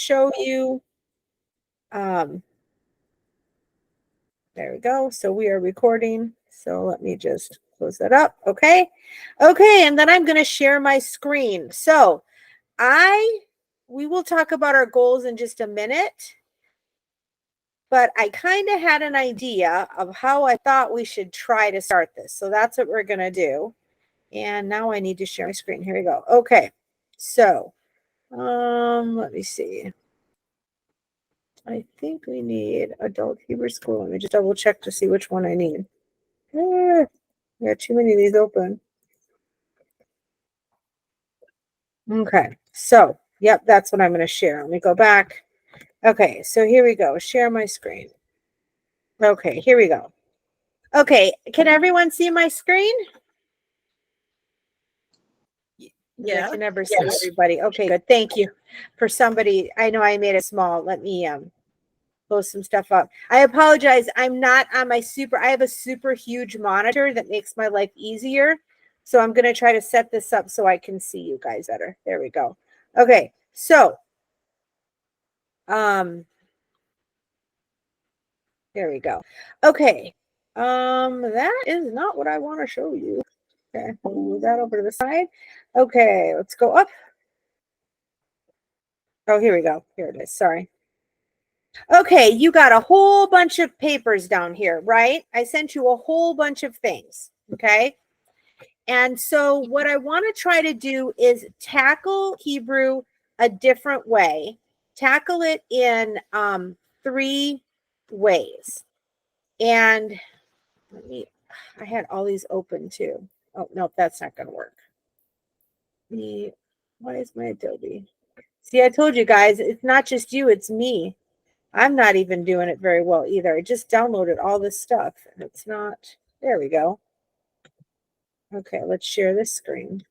show you, there we go. So we are recording. So let me just close that up. Okay. Okay. And then I'm going to share my screen. So we will talk about our goals in just a minute, but I kind of had an idea of how I thought we should try to start this. So that's what we're going to do. And now I need to share my screen. Here we go. Okay. So, let me see. I think we need adult Hebrew school. Let me just double check to see which one I need. I got too many of these open. Okay, so, yep, that's what I'm going to share. Let me go back. Okay, so here we go. Share my screen. Okay, here we go. Okay, can everyone see my screen? Yeah. I can never see everybody. Okay, good. Thank you. For somebody, I know I made it small. Let me close some stuff up. I apologize. I'm not on my I have a super huge monitor that makes my life easier. So I'm going to try to set this up so I can see you guys better. There we go. Okay. So, there we go. Okay. That is not what I want to show you. Okay. I'll move that over to the side. Okay. Let's go up. Oh, here we go. Here it is. Sorry. Okay, you got a whole bunch of papers down here, right? I sent you a whole bunch of things, okay? And so what I want to try to do is tackle Hebrew a different way. Tackle it in 3 ways. And I had all these open too. Oh, no, that's not going to work. Why is my Adobe? See, I told you guys, it's not just you, it's me. I'm not even doing it very well either. I just downloaded all this stuff and it's not. There we go. Okay, let's share this screen.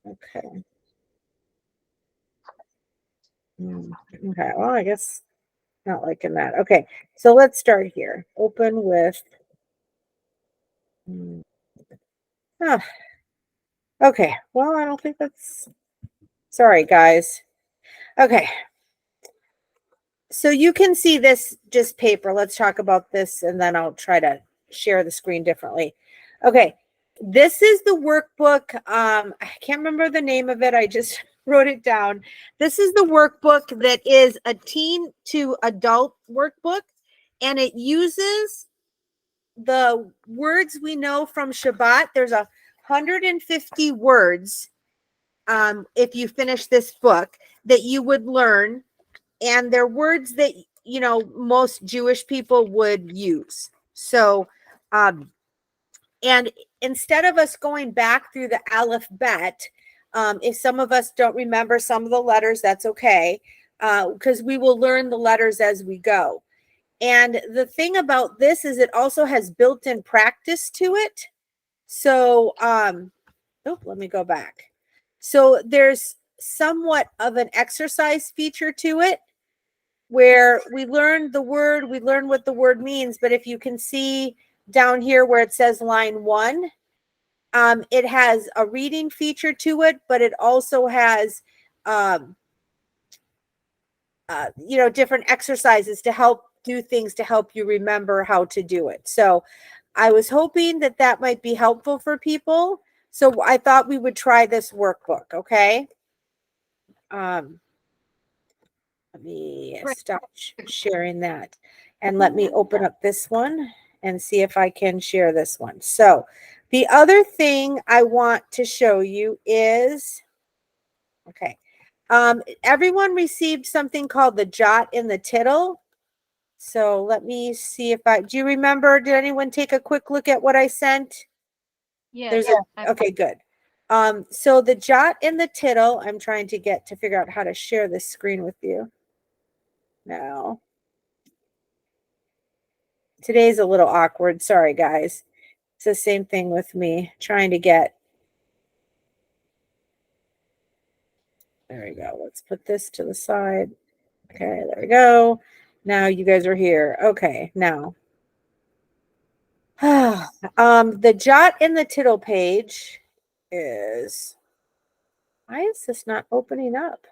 Okay. Okay, well, I guess not liking that. Okay, so let's start here. Open with. Oh, okay, well, I don't think that's. Sorry, guys. Okay. So you can see this just paper. Let's talk about this and then I'll try to share the screen differently. Okay, this is the workbook. I can't remember the name of it. I just wrote it down. This is the workbook that is a teen to adult workbook, and it uses the words we know from Shabbat. There's 150 words if you finish this book that you would learn, and they're words that most Jewish people would use. So and instead of us going back through the Aleph Bet, if some of us don't remember some of the letters, that's okay, because we will learn the letters as we go. And the thing about this is it also has built-in practice to it. So, let me go back. So there's somewhat of an exercise feature to it where we learn the word, we learn what the word means. But if you can see down here where it says line 1, it has a reading feature to it, but it also has, different exercises to help do things to help you remember how to do it. So I was hoping that that might be helpful for people. So I thought we would try this workbook. Okay. Let me stop sharing that and let me open up this one and see if I can share this one. So the other thing I want to show you is, okay, everyone received something called the jot and the tittle. So let me see if do you remember, did anyone take a quick look at what I sent? Yes. Okay, good. So the jot and the tittle, I'm trying to figure out how to share this screen with you now. Today's a little awkward. Sorry, guys. It's the same thing with me trying to get. There we go. Let's put this to the side. Okay, there we go. Now you guys are here. Okay, now. The jot and the tittle page is, why is this not opening up?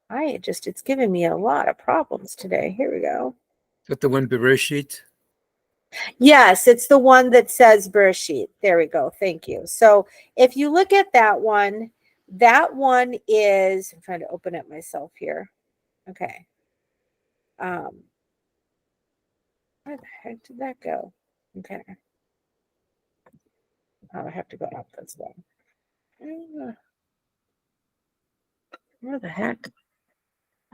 It's giving me a lot of problems today. Here we go. Is that the one Bereshit? Yes, it's the one that says Bereshit. There we go. Thank you. So if you look at that one is, I'm trying to open it myself here. Okay. Where the heck did that go? Okay. I have to go up this way. Where the heck?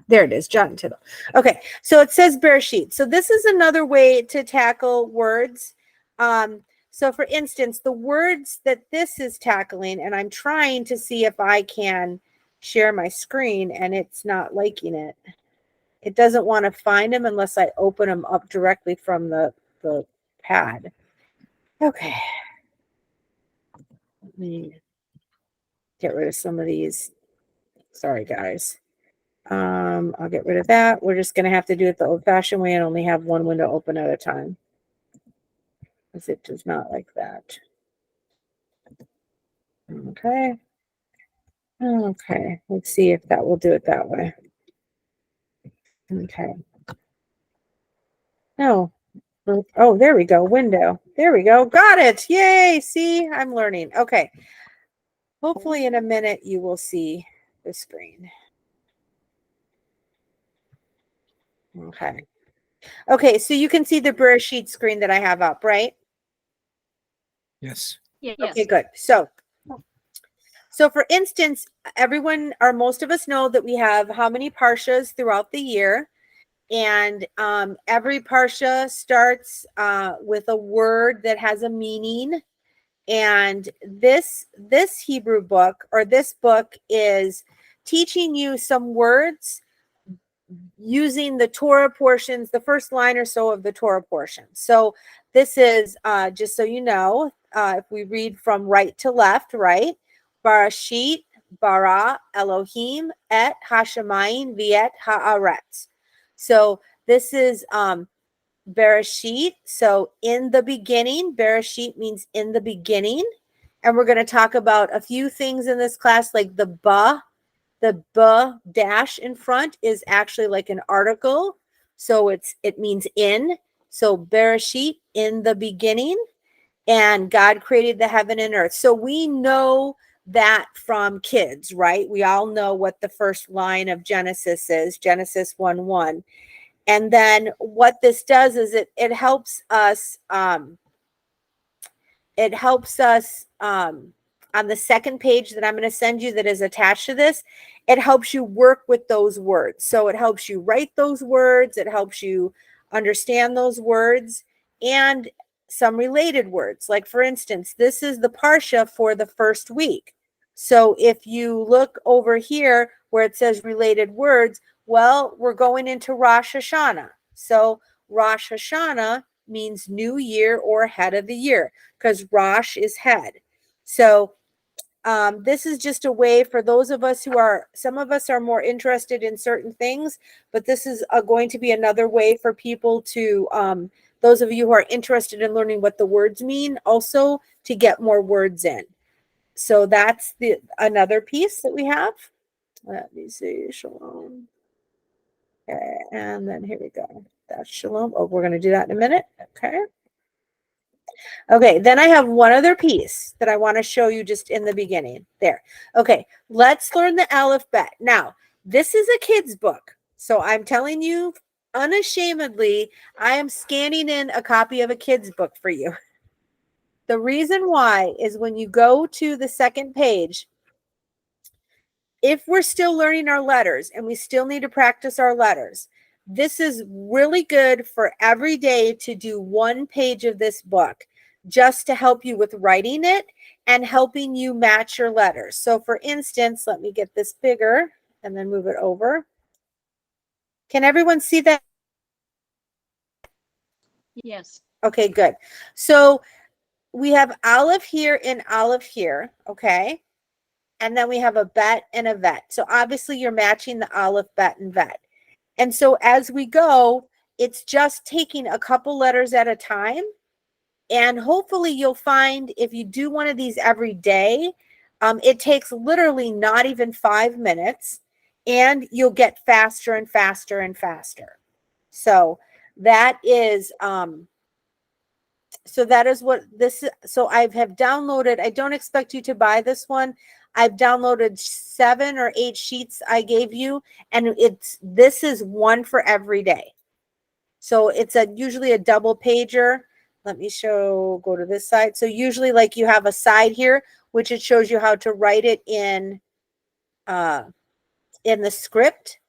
There it is, Jot and Tittle. Okay, so it says Bereshit. So this is another way to tackle words. So for instance, the words that this is tackling, and I'm trying to see if I can share my screen, and it's not liking it. It doesn't want to find them unless I open them up directly from the pad. Okay. Let me get rid of some of these. Sorry, guys. I'll get rid of that. We're just going to have to do it the old-fashioned way and only have one window open at a time, because it does not like that. Okay. Okay. Let's see if that will do it that way. Okay. No. Oh, there we go. Window. There we go. Got it. Yay. See, I'm learning. Okay. Hopefully in a minute you will see the screen. Okay. Okay, so you can see the Bereshit screen that I have up, right? Yes. Yes. Okay, good. So for instance, everyone or most of us know that we have how many parshas throughout the year, and every parsha starts with a word that has a meaning. And this Hebrew book, or this book, is teaching you some words using the Torah portions, the first line or so of the Torah portion. So this is, just so you know, if we read from right to left, right? Barashit, bara, Elohim, et hashamayim, viet haaretz. So this is Bereshit. So in the beginning, Bereshit means in the beginning. And we're going to talk about a few things in this class, like the dash in front is actually like an article. So it means in. So Bereshit, in the beginning, and God created the heaven and earth. So we know that from kids, right? We all know what the first line of Genesis is, Genesis 1:1. And then what this does is it helps us on the second page that I'm going to send you that is attached to this. It helps you work with those words. So it helps you write those words. It helps you understand those words and some related words. Like, for instance, this is the Parsha for the first week. So if you look over here where it says related words, well, we're going into Rosh Hashanah. So Rosh Hashanah means new year or head of the year, because Rosh is head. So this is just a way for those of us some of us are more interested in certain things, but this is going to be another way for people to, those of you who are interested in learning what the words mean, also to get more words in. So that's another piece that we have. Let me see, Shalom. Okay, and then here we go. That's Shalom. Oh, we're going to do that in a minute. Okay. Okay, then I have one other piece that I want to show you just in the beginning. There. Okay, let's learn the alphabet. Now, this is a kid's book. So I'm telling you unashamedly, I am scanning in a copy of a kid's book for you. The reason why is when you go to the second page, if we're still learning our letters and we still need to practice our letters, this is really good for every day to do one page of this book, just to help you with writing it and helping you match your letters. So for instance, let me get this bigger and then move it over. Can everyone see that? Yes. Okay, good. So we have Aleph here and Aleph here, okay? And then we have a bet and a vet. So obviously you're matching the Aleph, bet, and vet. And so as we go, it's just taking a couple letters at a time. And hopefully you'll find if you do one of these every day, it takes literally not even 5 minutes. and you'll get faster and faster and faster. So that is what this is. So I have downloaded, I don't expect you to buy this one. I've downloaded 7 or 8 sheets I gave you, and this is one for every day. So it's usually a double pager. Let me go to this side. So usually like you have a side here, which it shows you how to write it in the script,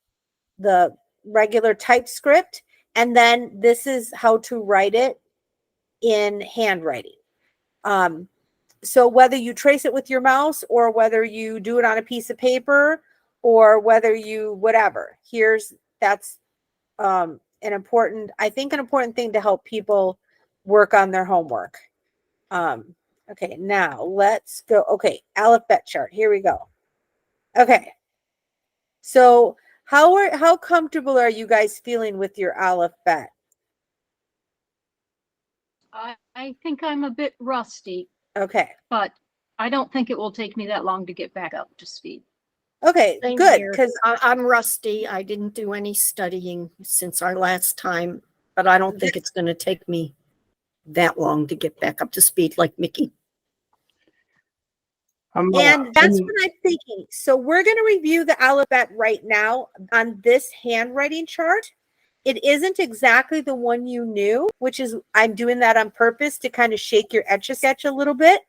the regular type script. And then this is how to write it in handwriting. So whether you trace it with your mouse or whether you do it on a piece of paper or whether you, whatever, that's an important thing to help people work on their homework. Okay, now let's go. Okay, alphabet chart. Here we go. Okay. So how comfortable are you guys feeling with your alphabet? I think I'm a bit rusty, Okay. but I don't think it will take me that long to get back up to speed. Okay, Same good. here. Because I'm rusty. I didn't do any studying since our last time, but I don't think it's going to take me that long to get back up to speed like Mickey. and that's what I'm thinking. So we're going to review the alphabet right now on this handwriting chart. It isn't exactly the one you knew, which is, I'm doing that on purpose to kind of shake your Etch-a-Sketch a little bit.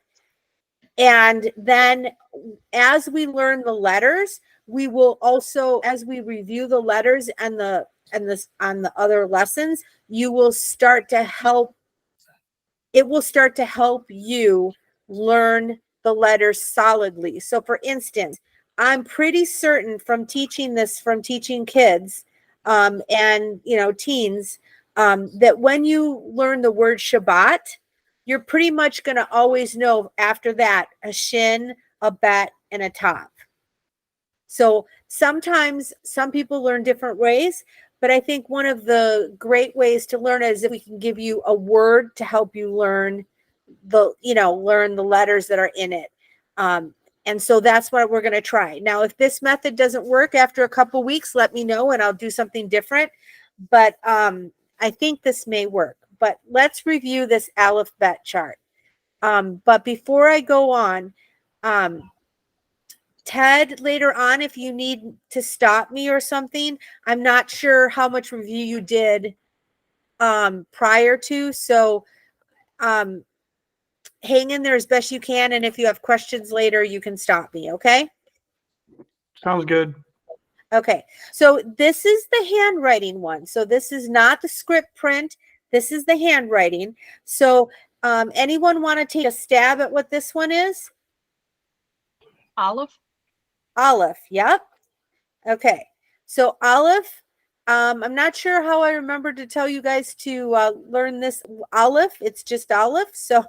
And then as we learn the letters, we will also, as we review the letters and on the other lessons, it will start to help you learn the letters solidly. So for instance, I'm pretty certain from teaching kids and teens that when you learn the word Shabbat, you're pretty much going to always know after that a shin, a bet, and a tav. So sometimes some people learn different ways, but I think one of the great ways to learn is if we can give you a word to help you learn the letters that are in it. And so that's what we're going to try. Now, if this method doesn't work after a couple weeks, let me know and I'll do something different. But I think this may work. But let's review this alphabet chart. But before I go on, Ted, later on, if you need to stop me or something, I'm not sure how much review you did prior to. So hang in there as best you can. And if you have questions later, you can stop me. Okay. Sounds good. Okay. So this is the handwriting one. So this is not the script print. This is the handwriting. So anyone want to take a stab at what this one is? Olive? Aleph. Yep. Okay. So Aleph, I'm not sure how I remember to tell you guys to learn this Aleph. It's just Aleph. So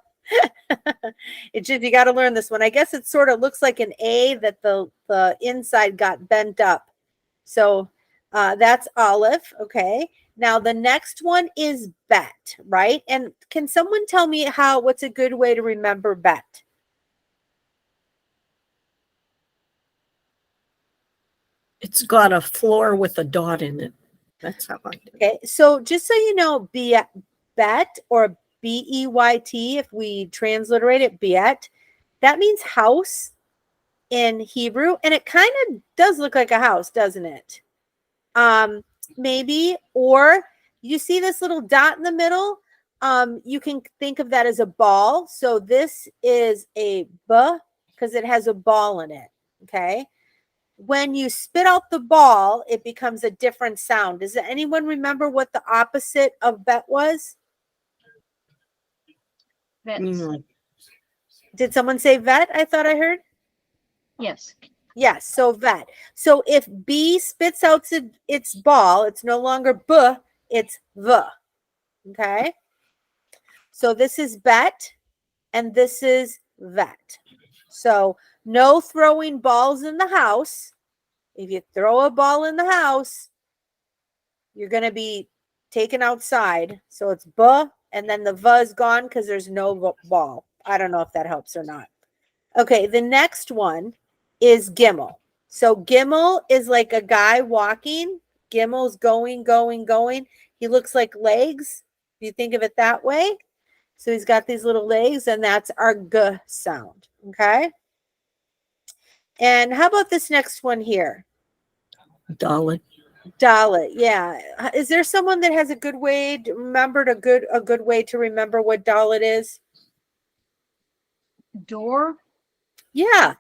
it's just, you got to learn this one. I guess it sort of looks like an A that the inside got bent up. So that's Aleph. Okay. Now the next one is Bet, right? And can someone tell me what's a good way to remember Bet? It's got a floor with a dot in it. That's how I do it. Okay. So just so you know, Bet or B-E-Y-T, if we transliterate it, Bet, that means house in Hebrew. And it kind of does look like a house, doesn't it? Maybe, or you see this little dot in the middle. You can think of that as a ball. So this is a B because it has a ball in it. Okay. When you spit out the ball, it becomes a different sound. Does anyone remember what the opposite of Bet was? Vets. Did someone say vet? I thought I heard. Yes. Yes, so vet. So if B spits out its ball, it's no longer B, it's V. Okay. So this is bet and this is vet. So no throwing balls in the house. If you throw a ball in the house, you're going to be taken outside. So it's B and then the V is gone because there's no ball. I don't know if that helps or not. Okay, the next one is Gimel. So Gimel is like a guy walking. Gimel's going, going, going. He looks like legs. If you think of it that way. So he's got these little legs, and that's our G sound. Okay. And how about this next one here? Dalit. Dalit. Yeah. Is there someone that has a good way to remember a good way to remember what Dalit is? Door. Yeah.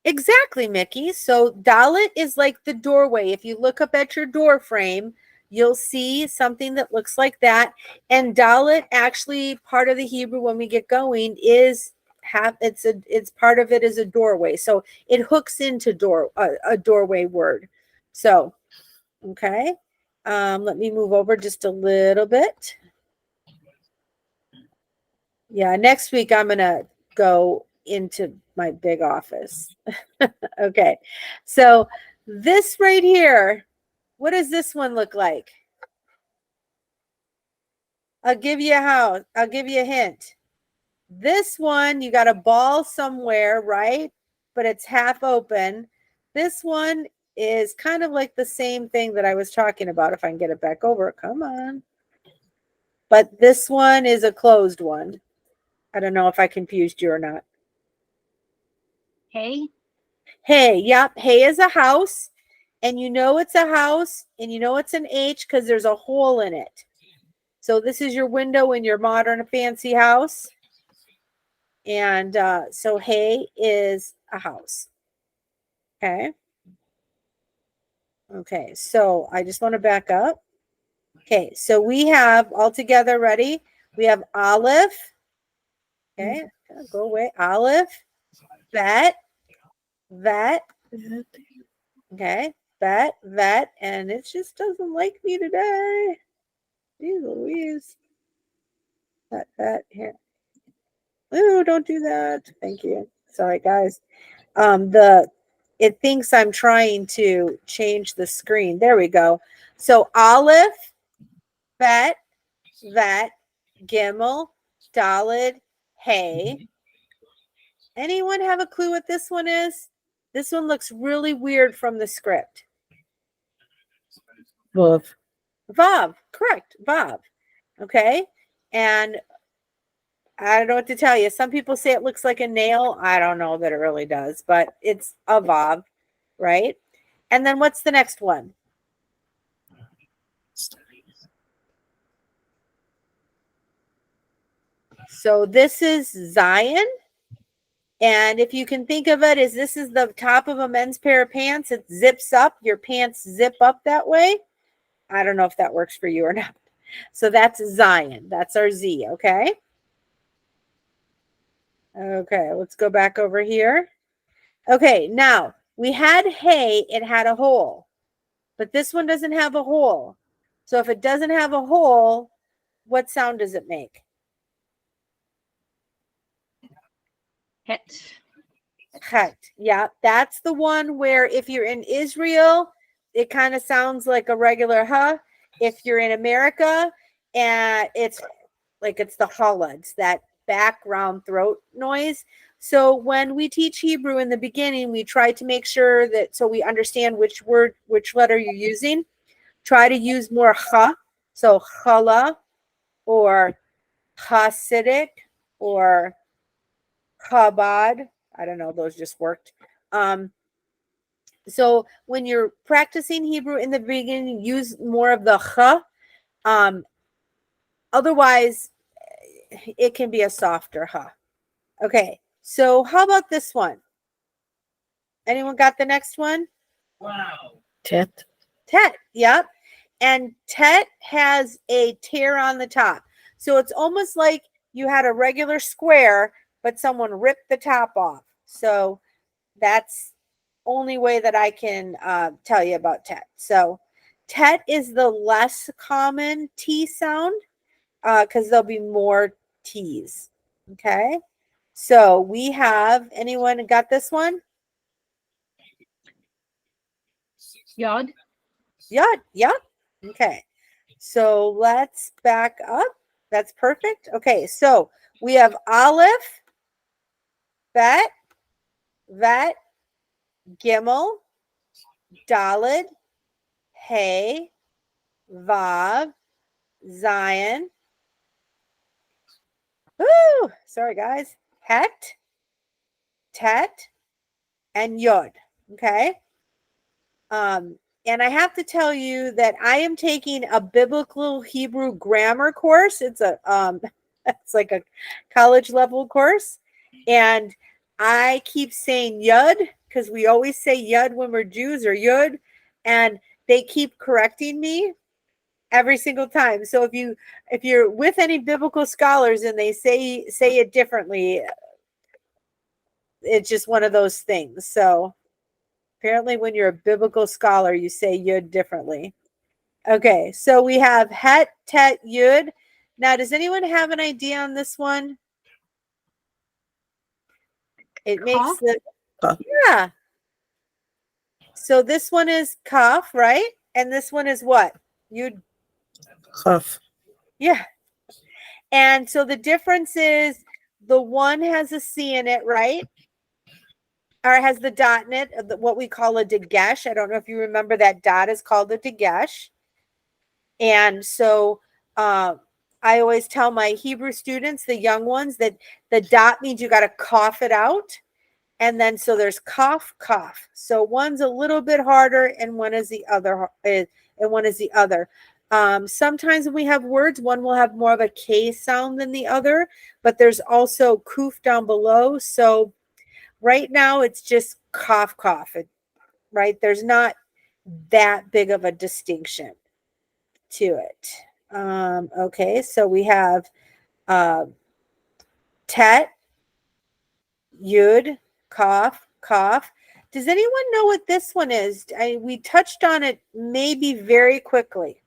Exactly, Mickey. So Dalit is like the doorway. If you look up at your door frame, you'll see something that looks like that. And Dalit, actually, part of the Hebrew when we get going is it's part of it is a doorway. So it hooks into a doorway word. So okay. Let me move over just a little bit. Yeah, next week I'm gonna go into my big office. Okay, so this right here, what does this one look like? I'll give you a hint. This one, you got a ball somewhere, right? But it's half open. This one is kind of like the same thing that I was talking about. If I can get it back over, come on. But this one is a closed one. I don't know if I confused you or not. Hay. Hay, yep. Hay is a house. And you know it's a house and you know it's an H because there's a hole in it. So this is your window in your modern fancy house. And so hay is a house. Okay. Okay, so I just want to back up. Okay, so we have all together, ready? We have Aleph. Okay, go away. Aleph, Bet, Vet. Okay, Bet, and it just doesn't like me today. Jeez Louise. That here. Ooh, don't do that. Thank you. Sorry, guys. It thinks I'm trying to change the screen. There we go. So Aleph, Bet, Vet, Gimel, Dalid, Hay. Anyone have a clue what this one is? This one looks really weird from the script. Vav. Vav, correct. Vav. Okay. And I don't know what to tell you. Some people say it looks like a nail. I don't know that it really does, but it's a Vav, right? And then what's the next one? So this is Zion. And if you can think of it as this is the top of a men's pair of pants, it zips up. Your pants zip up that way. I don't know if that works for you or not. So that's Zion. That's our Z, okay? Okay, let's go back over here. Okay, now we had hay, it had a hole. But this one doesn't have a hole. So if it doesn't have a hole, what sound does it make? Het. Het. Yeah, that's the one where if you're in Israel, it kind of sounds like a regular huh. If you're in America, and it's like it's the challah, it's that background throat noise. So when we teach Hebrew in the beginning, we try to make sure that so we understand which word, which letter you're using. Try to use more ha, so challah or Hasidic or Chabad. I don't know, those just worked. So when you're practicing Hebrew in the beginning, use more of the ch. Otherwise, it can be a softer ch. Okay, so how about this one? Anyone got the next one? Tet. Tet, yep. And tet has a tear on the top. So it's almost like you had a regular square, but someone ripped the top off. So that's only way that I can tell you about tet. So tet is the less common T sound because there'll be more T's. Okay. So we have, anyone got this one? Yod. Yep. Yep. Okay. So let's back up. That's perfect. Okay. So we have Aleph, Bet, Vet, Gimel, Daled, Hey, Vav, Zion. Woo! Sorry, guys. Het, Tet, and Yod. Okay. And I have to tell you that I am taking a biblical Hebrew grammar course. It's a it's like a college level course. And I keep saying Yud because we always say Yud when we're Jews, or Yud, and they keep correcting me every single time. So if you're with any biblical scholars and they say it differently, it's just one of those things. So apparently when you're a biblical scholar, you say Yud differently. Okay, so we have Het, Tet, Yud. Now, does anyone have an idea on this one? It makes Kaf? the, Kaf. yeah. So this one is Kaf, right? And this one is what? Yud. Chaf. Yeah. And so the difference is the one has a C in it, right? Or it has the dot in it, what we call a dagesh. I don't know if you remember that dot is called a dagesh. And so I always tell my Hebrew students, the young ones, that the dot means you got to cough it out. And then so there's cough, cough. So one's a little bit harder and one is the other, and one is the other. Sometimes when we have words, one will have more of a K sound than the other, but there's also kuf down below. So right now it's just cough, cough. Right? There's not that big of a distinction to it. Okay, so we have Tet, Yud, Kaf, Kaf. Does anyone know what this one is? We touched on it maybe very quickly.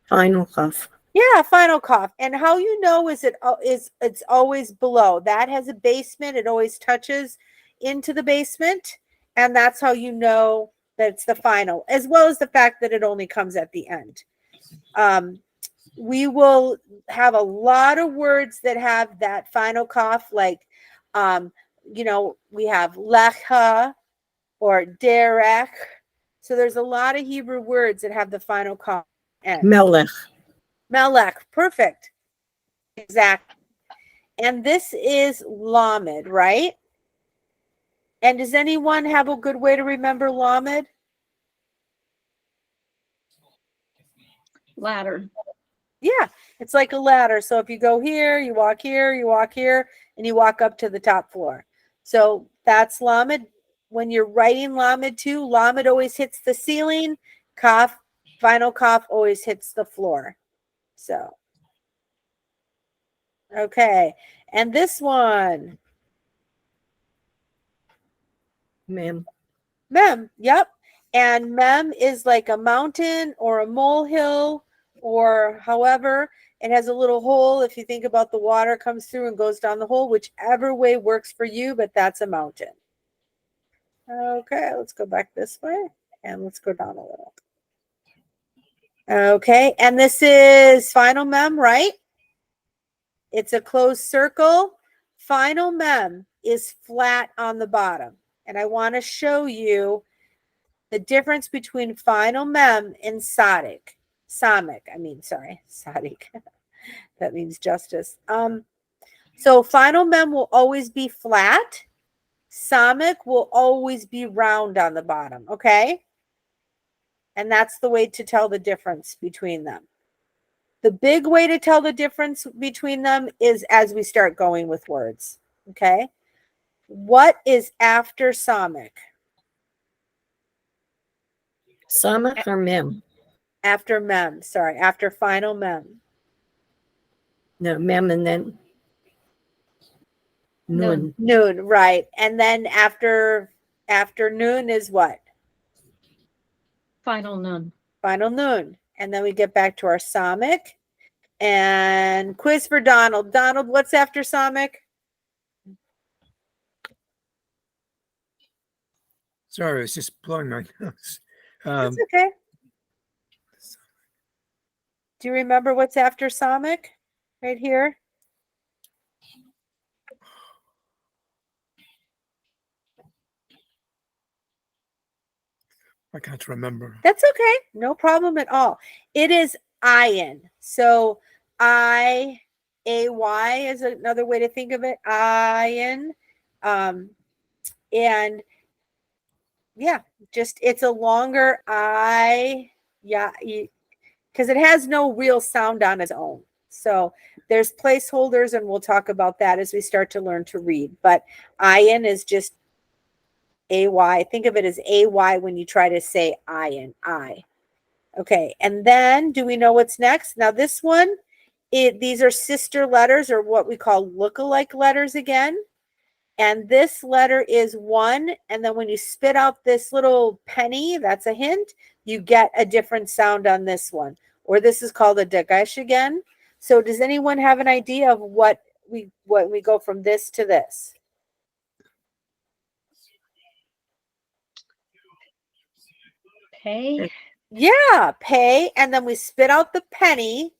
Final Chaf. Yeah, final cough. And how you know is it's always below. That has a basement. It always touches into the basement. And that's how you know that it's the final, as well as the fact that it only comes at the end. We will have a lot of words that have that final cough, like, we have lecha or derech. So there's a lot of Hebrew words that have the final cough. Melech. Melech, perfect. Exactly. And this is Lamed, right? And does anyone have a good way to remember Lamed? Ladder. Yeah, it's like a ladder. So if you go here, you walk here, you walk here, and you walk up to the top floor. So that's Lamed. When you're writing Lamed too, Lamed always hits the ceiling. Kaf, final Kaf always hits the floor. So, okay. And this one, Mem. Mem, yep. And Mem is like a mountain or a molehill or however. It has a little hole. If you think about the water comes through and goes down the hole, whichever way works for you, but that's a mountain. Okay, let's go back this way and let's go down a little. Okay, and this is final Mem, right? It's a closed circle. Final Mem is flat on the bottom. And I want to show you the difference between final Mem and Sadik. Sadik. That means justice. So final Mem will always be flat. Sadik will always be round on the bottom, okay? And that's the way to tell the difference between them. The big way to tell the difference between them is as we start going with words, okay? What is after Sadik? Samach or Mem? After Mem, sorry, after final Mem. No, Mem and then Nun. Noon, right. And then after noon is what? Final Nun. Final Noon. And then we get back to our Sadik. And quiz for Donald. Donald, what's after Sadik? Sorry, I was just blowing my nose. That's okay. Do you remember what's after Sadik? Right here. I can't remember. That's okay. No problem at all. It is iron. So IAY is another way to think of it. Iron. And yeah, just it's a longer I, yeah, because it has no real sound on its own. So there's placeholders, and we'll talk about that as we start to learn to read. But iron is just AY. Think of it as AY when you try to say iron, I. Okay, and then do we know what's next? Now this one, these are sister letters, or what we call look-alike letters again. And this letter is 1. And then when you spit out this little penny, that's a hint, you get a different sound on this one. Or this is called a dagesh again. So does anyone have an idea of what we go from this to this? Pay. Yeah, pay. And then we spit out the penny,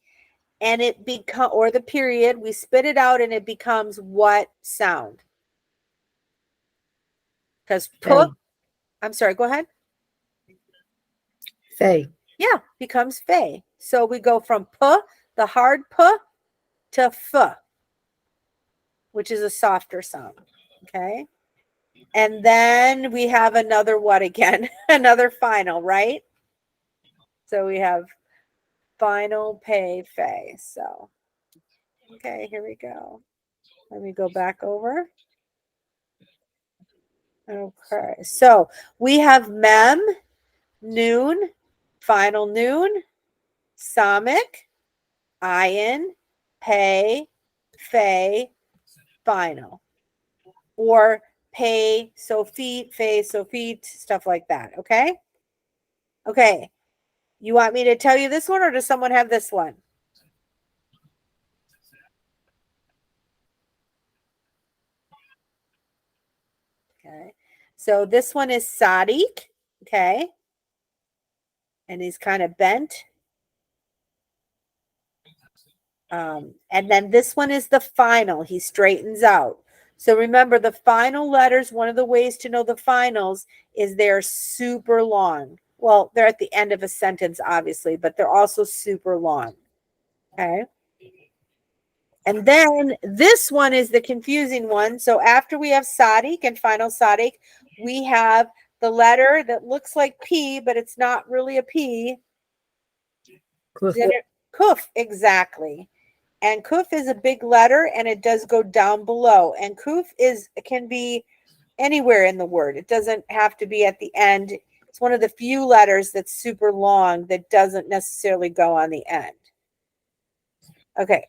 and it become, or the period, we spit it out and it becomes what sound? Because Fey. I'm sorry, go ahead. Fey. Yeah, becomes fey. So we go from p, the hard p, to f, which is a softer sound. Okay. And then we have another what again? Another final, right? So we have final, pay, fey. So, okay, here we go. Let me go back over. Okay, so we have mem, noon, final noon, samic, ayin, pay, fey, final. Or pay, so feet, fey, so feet, stuff like that. Okay? Okay. You want me to tell you this one, or does someone have this one? Okay. So this one is Sadiq. Okay. And he's kind of bent. And then this one is the final. He straightens out. So remember, the final letters, one of the ways to know the finals is they're super long. Well, they're at the end of a sentence, obviously, but they're also super long. Okay. And then this one is the confusing one. So after we have Sadiq and final Sadiq, we have the letter that looks like P, but it's not really a P. Kuf, exactly. And kuf is a big letter, and it does go down below. And kuf can be anywhere in the word. It doesn't have to be at the end. It's one of the few letters that's super long that doesn't necessarily go on the end. Okay.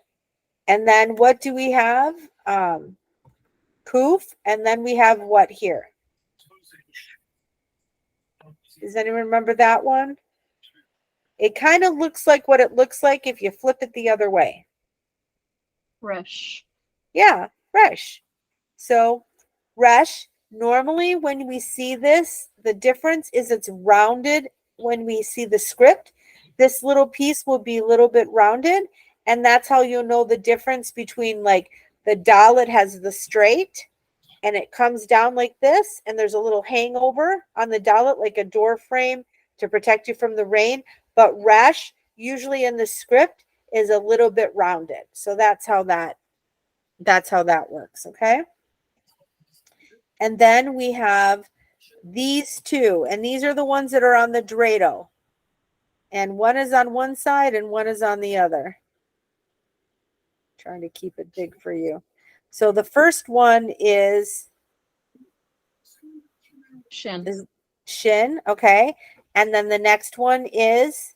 And then what do we have? Kuf. And then we have what here? Does anyone remember that one? It kind of looks like what it looks like if you flip it the other way. Rush. Yeah, resh. So resh, normally when we see this, the difference is it's rounded when we see the script. This little piece will be a little bit rounded, and that's how you'll know the difference between, like, the dalet has the straight and it comes down like this, and there's a little hangover on the dalet like a door frame to protect you from the rain. But resh, usually in the script, is a little bit rounded. So that's how that works, okay? And then we have these two, and these are the ones that are on the dreidel. And one is on one side and one is on the other. Trying to keep it big for you. So the first one is shin, okay? And then the next one is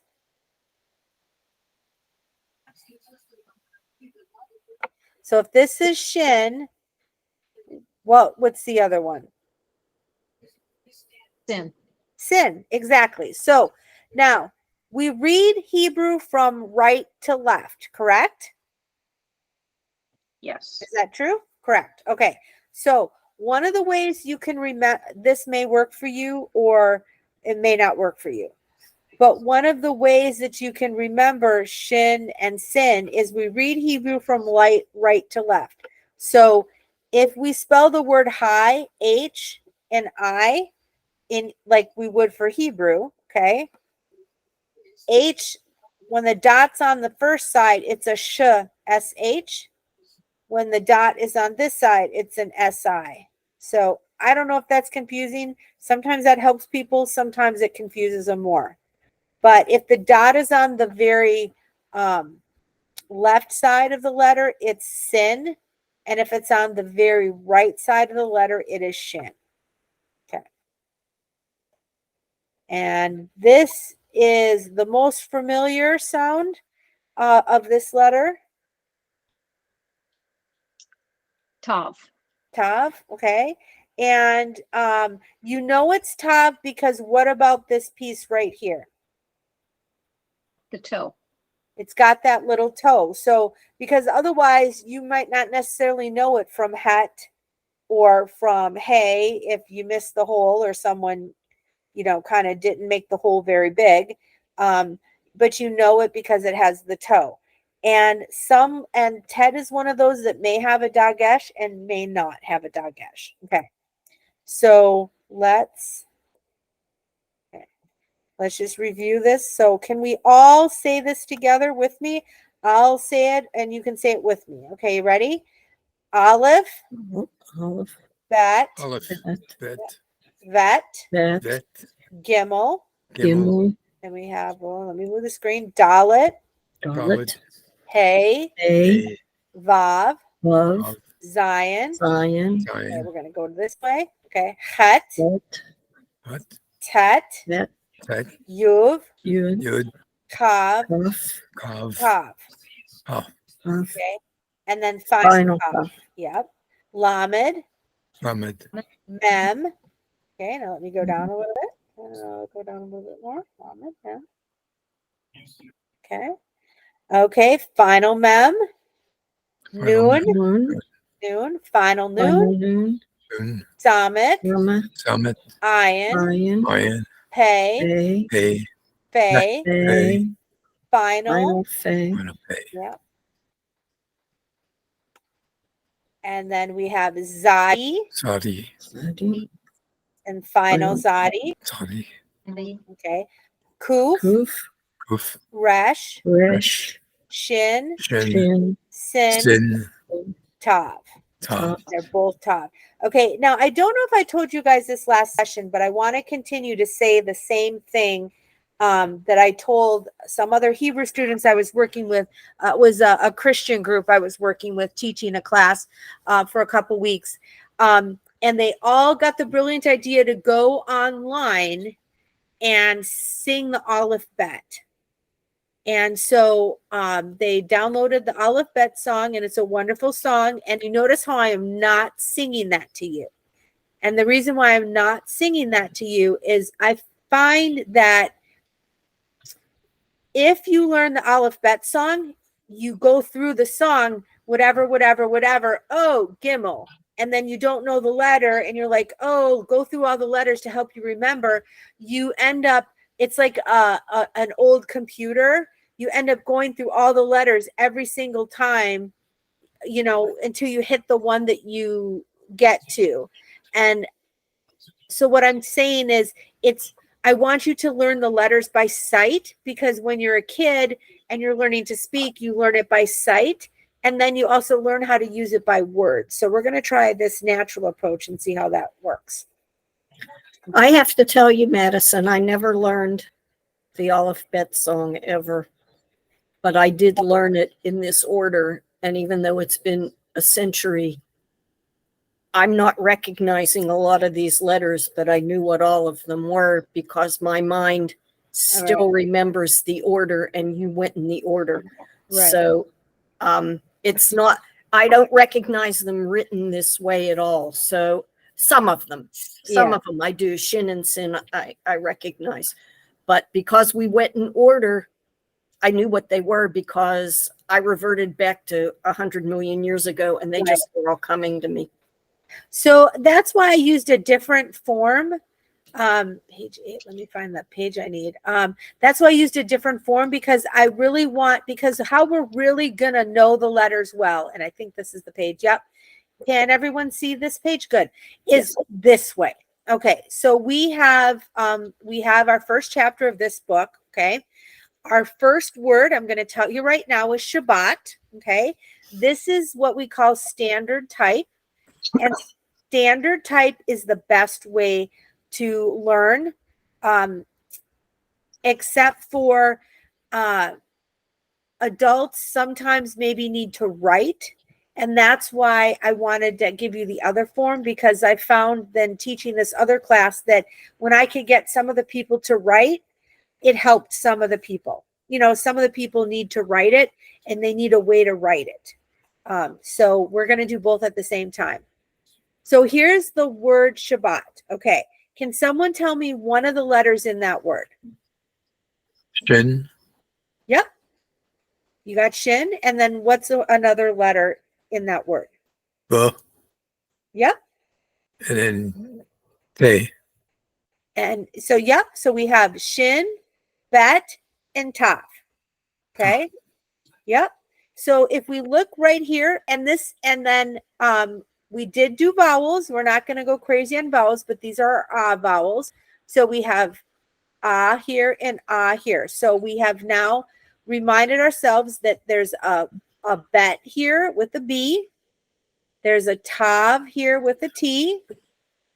so if this is shin, what's the other one? Sin. Sin, exactly. So now we read Hebrew from right to left, correct? Yes. Is that true? Correct. Okay. So one of the ways you can remember, this may work for you or it may not work for you. But one of the ways that you can remember shin and sin is we read Hebrew from right to left. So if we spell the word high, H and I, in like we would for Hebrew, okay? H, when the dot's on the first side, it's a sh, sh. When the dot is on this side, it's an si. So I don't know if that's confusing. Sometimes that helps people. Sometimes it confuses them more. But if the dot is on the very left side of the letter, it's sin. And if it's on the very right side of the letter, it is shin. Okay. And this is the most familiar sound of this letter. Tav. Tav, okay. And you know it's Tav because what about this piece right here? The toe. It's got that little toe. So because otherwise you might not necessarily know it from het or from hey if you missed the hole or someone, you know, kind of didn't make the hole very big. But you know it because it has the toe. And Ted is one of those that may have a dagesh and may not have a dagesh. Okay. So let's just review this. So can we all say this together with me? I'll say it and you can say it with me. Okay, you ready? Aleph, Olive, bet, Aleph, bet, vet, bet, vet, gimel. gimel, gimel, And we have, well, let me move the screen. Dalet, dalet, hey, hey, hey, vav, love, vav, zion. Zion, Okay, zayin, we're going to go this way. Okay. Het, bet, hat, tet, bet, tet, yuv, yud, yud, kav, kaf, kav, kav. kaf, kaf, Okay. And then final final kav. kaf, Yep. Lamed, lamed, mem. Okay. Now let me go down a little bit. Go down a little bit more. Lamed, mem. Okay. Okay. Final mem. Final Noon. nun, Noon. Final noon. final nun, nun, Samet. rama, samet, Ayin. ayin, ayin, Pei. hey, hey, Fei. hey, Final. final fe, final pay, Yep. And then we have Zadi sadi, sadi, and final Final. Zadi. sadi, Okay. Kuf, kuf, kuf, Resh, resh, Shin, shin, shin, Sin, sin, Tav. tav, They're both Tav. Okay. Now, I don't know if I told you guys this last session, but I want to continue to say the same thing that I told some other Hebrew students I was working with. It was a Christian group I was working with, teaching a class for a couple weeks. And they all got the brilliant idea to go online and sing the Aleph Bet. And so they downloaded the Aleph Bet song, and it's a wonderful song. And you notice how I am not singing that to you. And the reason why I'm not singing that to you is I find that if you learn the Aleph Bet song, you go through the song, whatever, oh, Gimel. And then you don't know the letter, and you're like, oh, go through all the letters to help you remember. You end up, it's like an old computer. You end up going through all the letters every single time, you know, until you hit the one that you get to. And so what I'm saying is I want you to learn the letters by sight, because when you're a kid and you're learning to speak, you learn it by sight. And then you also learn how to use it by words. So we're going to try this natural approach and see how that works. I have to tell you, Madison, I never learned the Aleph Bet song ever, but I did learn it in this order. And even though it's been a century, I'm not recognizing a lot of these letters, but I knew what all of them were because my mind still remembers the order, and you went in the order. Right. So it's not, I don't recognize them written this way at all. So some of them I do. Shin and Sin, I recognize. But because we went in order, I knew what they were because I reverted back to 100 million years ago, and they just were all coming to me. So that's why I used a different form. Page 8, let me find that page I need. That's why I used a different form, because I really want, because how we're really going to know the letters well, and I think this is the page. Yep. Can everyone see this page? Good. Is this way. Okay, so we have our first chapter of this book. Okay, our first word I'm going to tell you right now is Shabbat. Okay, this is what we call standard type, and standard type is the best way to learn, except for adults sometimes maybe need to write. And that's why I wanted to give you the other form, because I found then teaching this other class that when I could get some of the people to write, it helped some of the people. You know, some of the people need to write it and they need a way to write it. So we're going to do both at the same time. So here's the word Shabbat. Okay. Can someone tell me one of the letters in that word? Shin. Yep. You got shin. And then what's another letter in that word? Ba. Yep. And then Te. And so, yep. So we have shin, bet, and tav. Okay. Yep. So if we look right here and this, and then we did do vowels. We're not going to go crazy on vowels, but these are vowels. So we have here and here. So we have now reminded ourselves that there's a bet here with a B. There's a tav here with a T.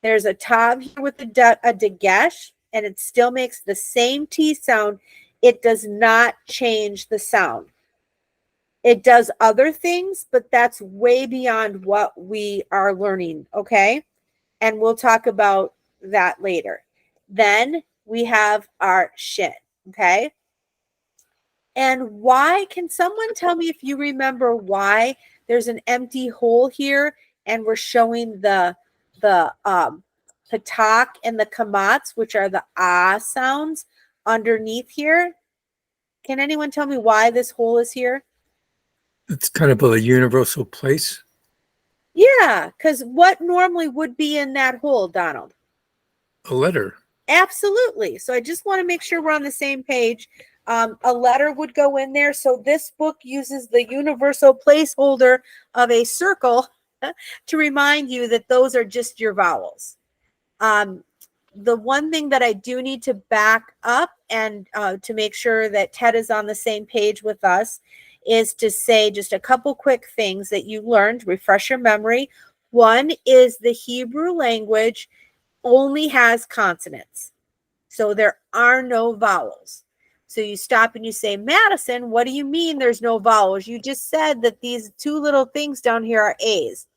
There's a tav here with a dagesh, and it still makes the same T sound. It does not change the sound. It does other things, but that's way beyond what we are learning, okay? And we'll talk about that later. Then we have our shin, okay? And why, can someone tell me if you remember why there's an empty hole here and we're showing the patak and the kamats, which are the sounds underneath here? Can anyone tell me why this hole is here? It's kind of a universal place. Yeah, because what normally would be in that hole, Donald? A letter. Absolutely. So I just want to make sure we're on the same page. A letter would go in there. So this book uses the universal placeholder of a circle to remind you that those are just your vowels. The one thing that I do need to back up and to make sure that Ted is on the same page with us is to say just a couple quick things that you learned, refresh your memory. One is the Hebrew language only has consonants. So there are no vowels. So you stop and you say, Madison, what do you mean there's no vowels? You just said that these two little things down here are A's.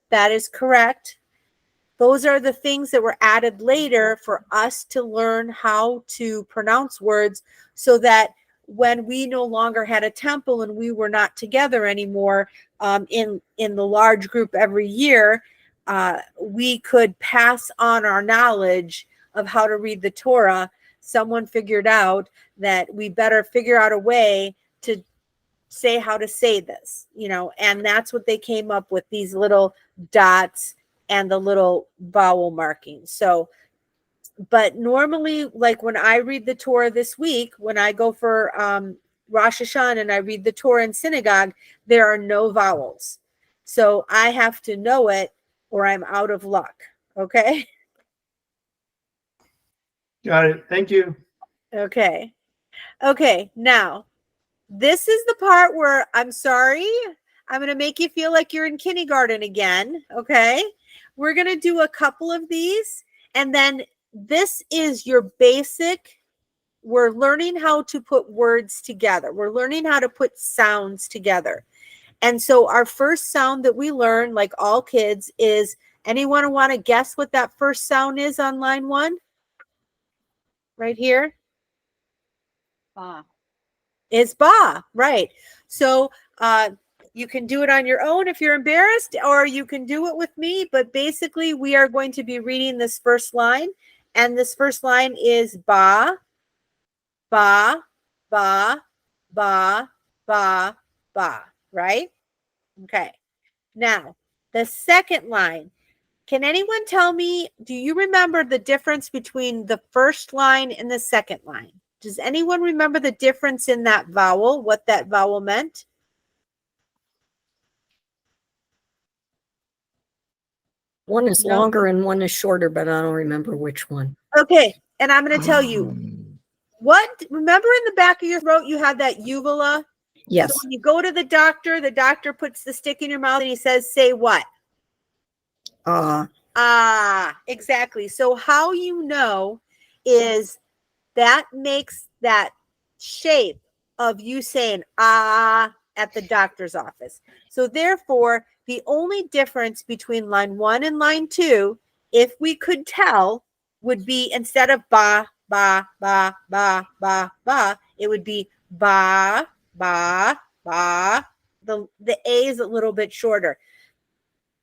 That is correct. Those are the things that were added later for us to learn how to pronounce words so that when we no longer had a temple and we were not together anymore in the large group every year, we could pass on our knowledge of how to read the Torah. Someone figured out that we better figure out a way to say how to say this, you know, and that's what they came up with, these little dots and the little vowel markings. So, but normally, like when I read the Torah this week, when I go for Rosh Hashanah and I read the Torah in synagogue, there are no vowels. So I have to know it or I'm out of luck. Okay. Got it. Thank you. Okay. Okay. Now, this is the part where I'm sorry. I'm going to make you feel like you're in kindergarten again. Okay. We're going to do a couple of these. And then this is your basic. We're learning how to put words together. We're learning how to put sounds together. And so our first sound that we learn, like all kids, is anyone want to guess what that first sound is on line 1? Right here? Is ba, right? So you can do it on your own if you're embarrassed, or you can do it with me. But basically, we are going to be reading this first line, and this first line is ba, ba, ba, ba, ba, ba. Right? Okay. Now the second line. Can anyone tell me? Do you remember the difference between the first line and the second line? Does anyone remember the difference in that vowel, what that vowel meant? One is No. longer and one is shorter, but I don't remember which one. Okay, and I'm going to tell you what. Remember, in the back of your throat, you have that uvula. Yes. So when you go to the doctor puts the stick in your mouth and he says, "Say what?" Exactly. So how you know is that makes that shape of you saying at the doctor's office. So therefore, the only difference between line 1 and line 2, if we could tell, would be instead of ba, ba, ba, ba, ba, ba, it would be ba, ba, ba. The A is a little bit shorter.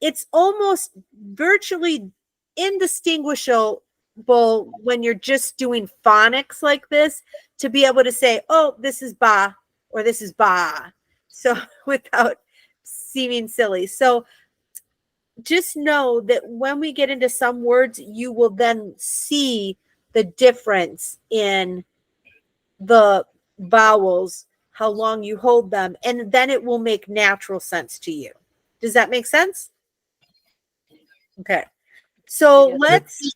It's almost virtually indistinguishable when you're just doing phonics like this to be able to say, oh, this is ba or this is ba. So without seeming silly. So just know that when we get into some words, you will then see the difference in the vowels, how long you hold them, and then it will make natural sense to you. Does that make sense? Okay. So Yes. let's,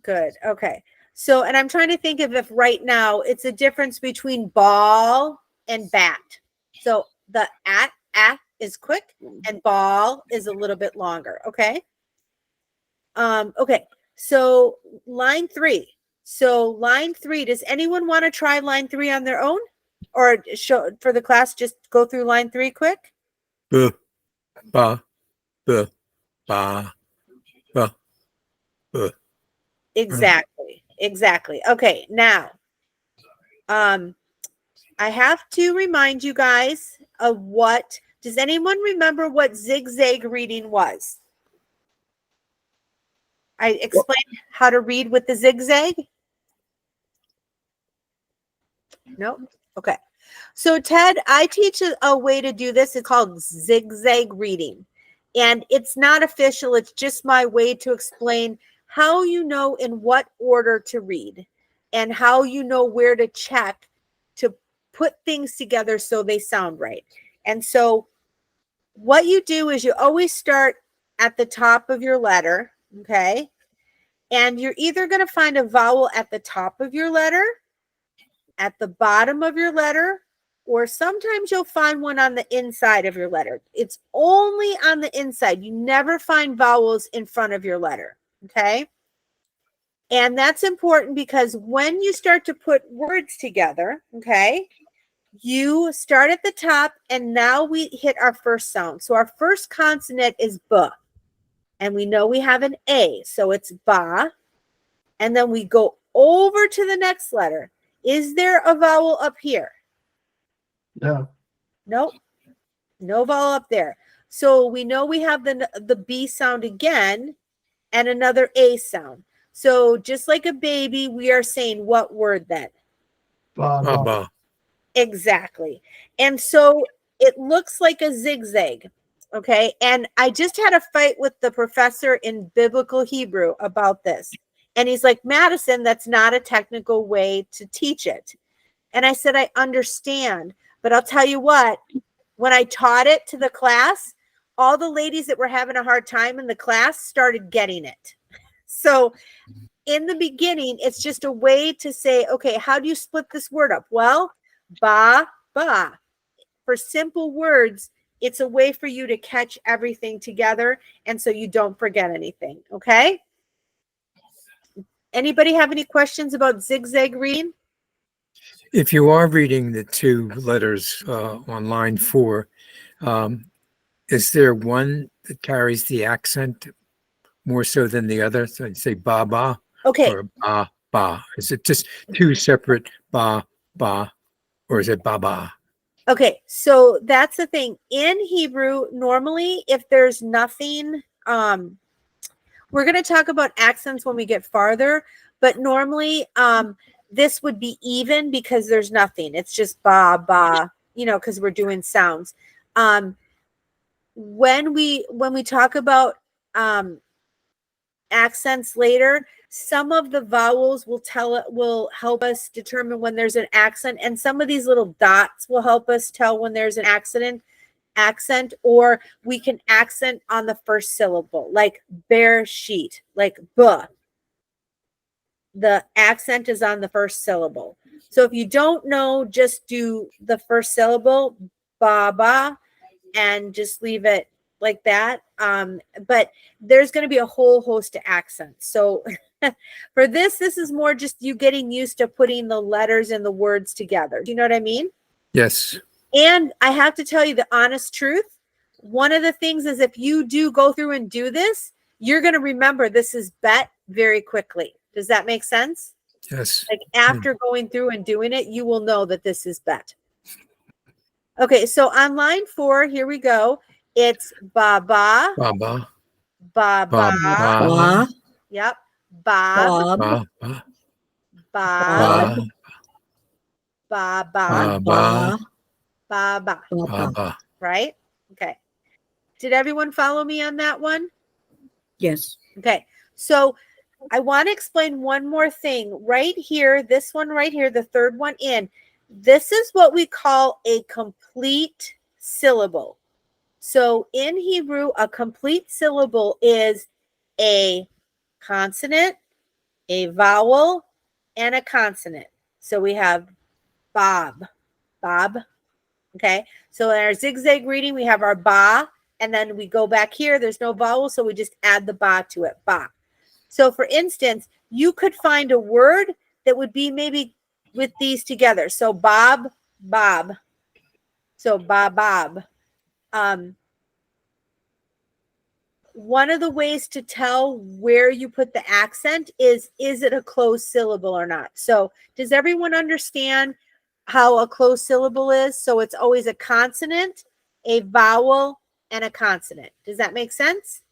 good. Okay. So, and I'm trying to think of if right now it's a difference between ball and bat. So the at is quick and ball is a little bit longer. Okay. Okay. So line 3. So line 3, does anyone want to try line 3 on their own or show for the class? Just go through line 3 quick. B, ba, b, ba, ba, b. Exactly. Exactly. Okay. Now, I have to remind you guys of what, does anyone remember what zigzag reading was? I explained how to read with the zigzag. No? Okay. So Ted, I teach a way to do this. It's called zigzag reading. And it's not official. It's just my way to explain how you know in what order to read and how you know where to check to put things together so they sound right. And so what you do is you always start at the top of your letter, okay? And you're either going to find a vowel at the top of your letter, at the bottom of your letter, or sometimes you'll find one on the inside of your letter. It's only on the inside. You never find vowels in front of your letter, okay? And that's important because when you start to put words together, okay, you start at the top and now we hit our first sound. So our first consonant is B. And we know we have an A, so it's ba. And then we go over to the next letter. Is there a vowel up here? No. Nope. No vowel up there. So we know we have the B sound again and another A sound. So just like a baby, we are saying what word then? Ba, Ba, ba. ba. Exactly. And so it looks like a zigzag. Okay. And I just had a fight with the professor in biblical Hebrew about this. And he's like, Madison, that's not a technical way to teach it. And I said, I understand. But I'll tell you what, when I taught it to the class, all the ladies that were having a hard time in the class started getting it. So in the beginning, it's just a way to say, okay, how do you split this word up? Well, ba, ba. For simple words, it's a way for you to catch everything together and so you don't forget anything. Okay. Anybody have any questions about zigzag reading? If you are reading the 2 letters on line 4, is there one that carries the accent more so than the other? So you say ba ba Okay. or ba ba. Is it just 2 separate ba ba, or is it ba ba? Okay. So that's the thing. In Hebrew, normally, if there's nothing, we're going to talk about accents when we get farther, but normally, this would be even because there's nothing. It's just ba, ba, because we're doing sounds. When we talk about accents later, some of the vowels will help us determine when there's an accent, and some of these little dots will help us tell when there's an accent. accent, or we can accent on the first syllable, like bear sheet, like buh. The accent is on the first syllable. So if you don't know, just do the first syllable, ba ba, and just leave it like that. But there's going to be a whole host of accents. So for this is more just you getting used to putting the letters and the words together. Do you know what I mean? Yes. And I have to tell you the honest truth. One of the things is if you do go through and do this, you're going to remember this is bet very quickly. Does that make sense? Yes. Like after going through and doing it, you will know that this is bet. Okay, so on line 4, here we go. It's ba ba, Baba. ba ba. Baba. Yep. Bob, Bob, Baba. Bob, Baba. ba ba, Baba. ba ba. Baba. Right? Okay. Did everyone follow me on that one? yes. Okay. So I want to explain one more thing right here. This one right here, the third one in. This is what we call a complete syllable. So in Hebrew, a complete syllable is a consonant, a vowel, and a consonant. So we have Bob, Bob. Okay. So in our zigzag reading, we have our ba, and then we go back here. There's no vowel, so we just add the ba to it, ba. So for instance, you could find a word that would be maybe with these together. So Bob, Bob. So Bob. One of the ways to tell where you put the accent is it a closed syllable or not? So does everyone understand how a closed syllable is? So it's always a consonant, a vowel, and a consonant. Does that make sense?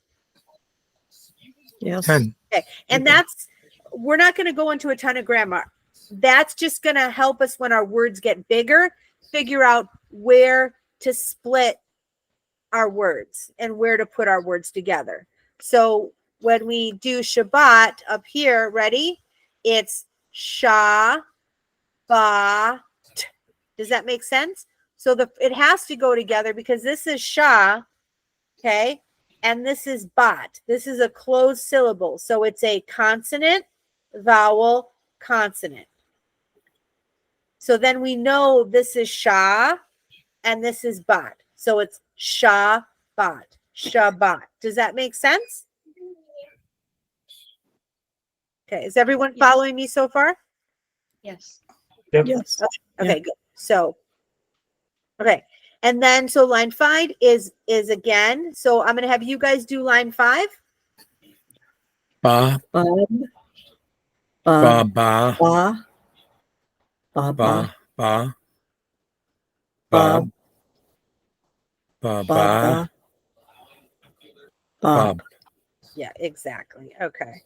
Yes. 10. Okay. And that's, we're not going to go into a ton of grammar. That's just going to help us when our words get bigger, figure out where to split our words and where to put our words together. So when we do Shabbat up here, ready? It's Sha, Ba, T. Does that make sense? So it has to go together because this is Sha, okay? And this is Bat. This is a closed syllable. So it's a consonant, vowel, consonant. So then we know this is Sha and this is Bat. So it's Shabbat, Shabbat. Does that make sense? Okay, is everyone Yes. following me so far? Yes. Yep. Yes. Okay, good. So, okay. And then, so line 5 is again. So I'm going to have you guys do line 5. Ba. Bob, Ba. Bob, Ba. Ba, Ba, Ba. Ba. Bob, Ba. Ba. Ba, Bob. Bob. Yeah, exactly. Okay.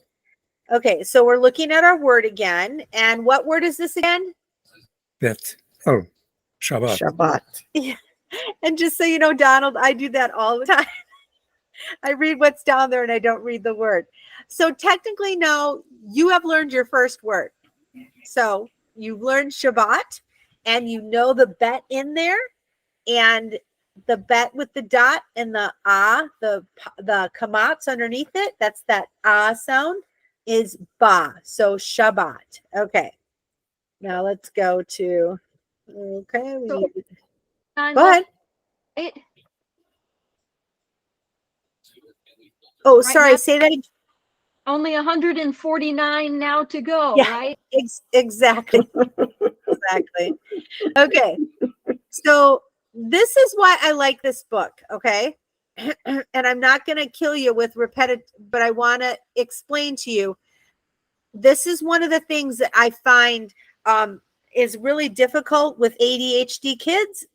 Okay, so we're looking at our word again. And what word is this again? That. Oh. Shabbat. Shabbat. And just so you know, Donald, I do that all the time. I read what's down there and I don't read the word. So technically, no, you have learned your first word. So you've learned Shabbat and you know the bet in there and the bet with the dot and the the kamats underneath it. That's that sound is ba. So Shabbat. Okay. Now let's go to, okay. So- Go And ahead. it, Oh, Right sorry. now- Say that again. only 149 now to go, Yeah. right? Exactly. Exactly. Okay. So this is why I like this book. Okay. And I'm not going to kill you with repetitive, but I want to explain to you. This is one of the things that I find is really difficult with ADHD kids.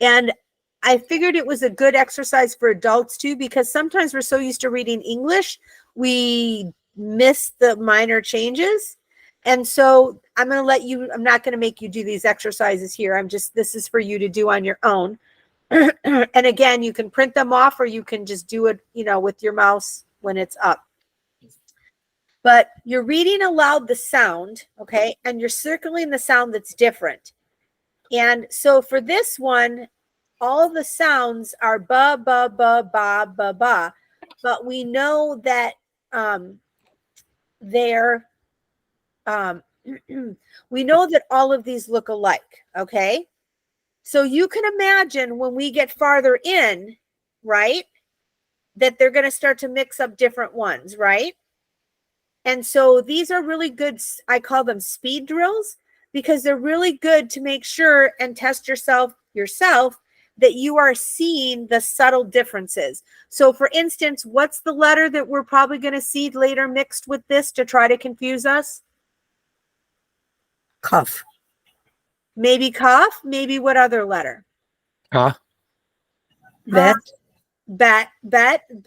And I figured it was a good exercise for adults too, because sometimes we're so used to reading English, we miss the minor changes. And so I'm going to let you, I'm not going to make you do these exercises here. This is for you to do on your own. And again, you can print them off or you can just do it, with your mouse when it's up. But you're reading aloud the sound, okay? And you're circling the sound that's different. And so for this one, all the sounds are ba, ba, ba, ba, ba, ba. But we know that they're, we know that all of these look alike. Okay. So you can imagine when we get farther in, right, that they're going to start to mix up different ones, right? And so these are really good. I call them speed drills because they're really good to make sure and test yourself that you are seeing the subtle differences. So for instance, what's the letter that we're probably going to see later mixed with this to try to confuse us? Cuff. Maybe cough, maybe what other letter? Ah, Vet. Bet.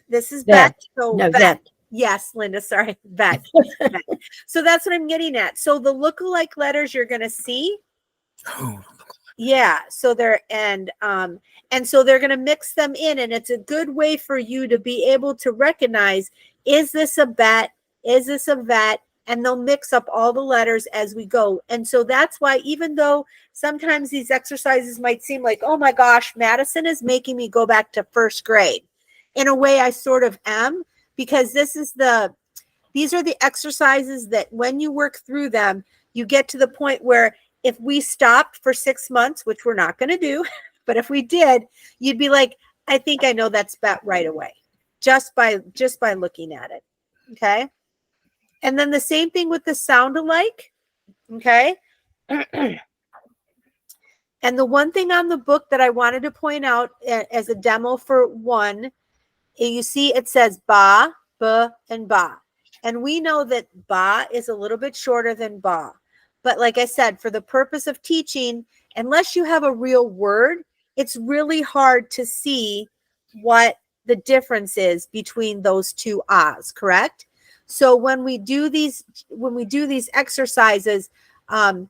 This is Vet. bet. So No, bet. vet. Yes, Linda, sorry. Bet. Bet. So that's what I'm getting at. So the lookalike letters you're going to see. oh, Yeah. So they're, and so they're going to mix them in, and it's a good way for you to be able to recognize, is this a bet? Is this a vet? And they'll mix up all the letters as we go. And so that's why, even though sometimes these exercises might seem like, oh my gosh, Madison is making me go back to first grade. In a way, I sort of am, because these are the exercises that when you work through them, you get to the point where if we stopped for 6 months, which we're not going to do, but if we did, you'd be like, I think I know that's bet right away, just by looking at it. Okay. And then the same thing with the sound alike. Okay. And the one thing on the book that I wanted to point out as a demo for one, you see it says ba, ba, and ba. And we know that ba is a little bit shorter than ba. But like I said, for the purpose of teaching, unless you have a real word, it's really hard to see what the difference is between those two ahs, correct? So when we do these exercises, for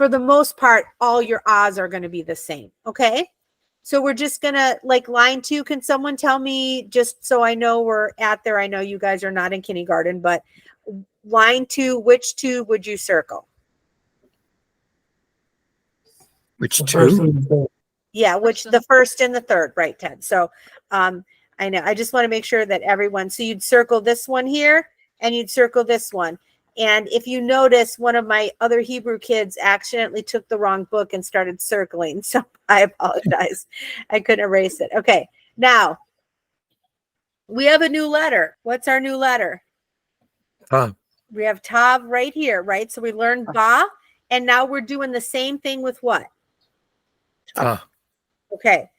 the most part, all your ahs are going to be the same. Okay. So we're just going to, like line 2, can someone tell me, just so I know we're at there? I know you guys are not in kindergarten, but line 2, which 2 would you circle? which The first two? and the third. Yeah, which First and the first and the third, right, Ted? So I know, I just want to make sure that everyone, so you'd circle this one here and you'd circle this one. And if you notice, one of my other Hebrew kids accidentally took the wrong book and started circling. So I apologize. I couldn't erase it. Okay. Now we have a new letter. What's our new letter? Ah, We have Tav right here, right? So we learned Ba, and now we're doing the same thing with what? ah, Okay.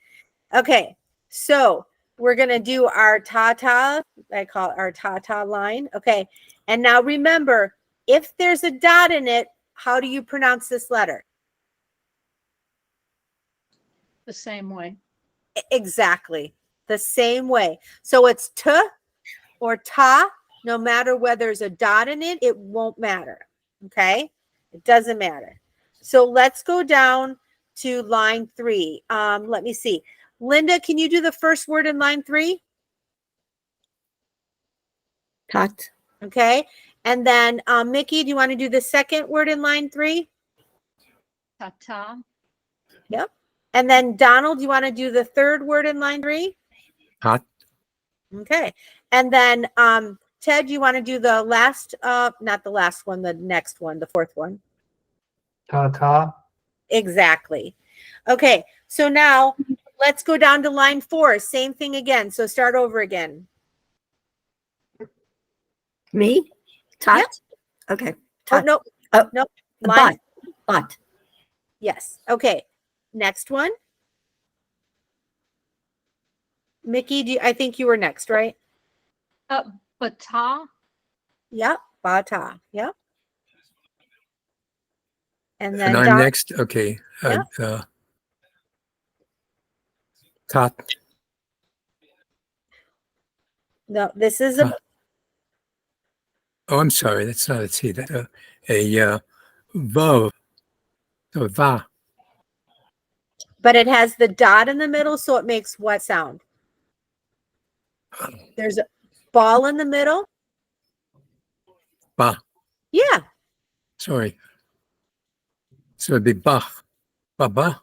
Okay. So we're going to do our ta-ta. I call it our ta-ta line. Okay. And now remember, if there's a dot in it, how do you pronounce this letter? The same way. Exactly. The same way. So it's t or ta. No matter whether there's a dot in it, it won't matter. Okay. It doesn't matter. So let's go down to line 3. Let me see. Linda, can you do the first word in line 3? Tot. Okay. And then Mickey, do you want to do the second word in line 3? Ta-ta. Yep. And then Donald, do you want to do the third word in line 3? hot, Okay. And then Ted, you want to do the last, not the last one, the next one, the fourth one? Ta-ta. Exactly. Okay. So now let's go down to line 4. Same thing again. So start over again. Me? Tot? Yep. Okay. Oh, Tot. no. Oh, No. Line. But. Yes. Okay. Next one. Mickey, I think you were next, right? Bata. Yep. Bata. Yep. And then and I'm Don- next. Okay. Tot. No, this is a Oh, I'm sorry. That's not a T. That a vav. So va. but it has the dot in the middle, so it makes what sound? There's a ball in the middle. Ba. Yeah. Sorry. So it'd be ba. Ba ba.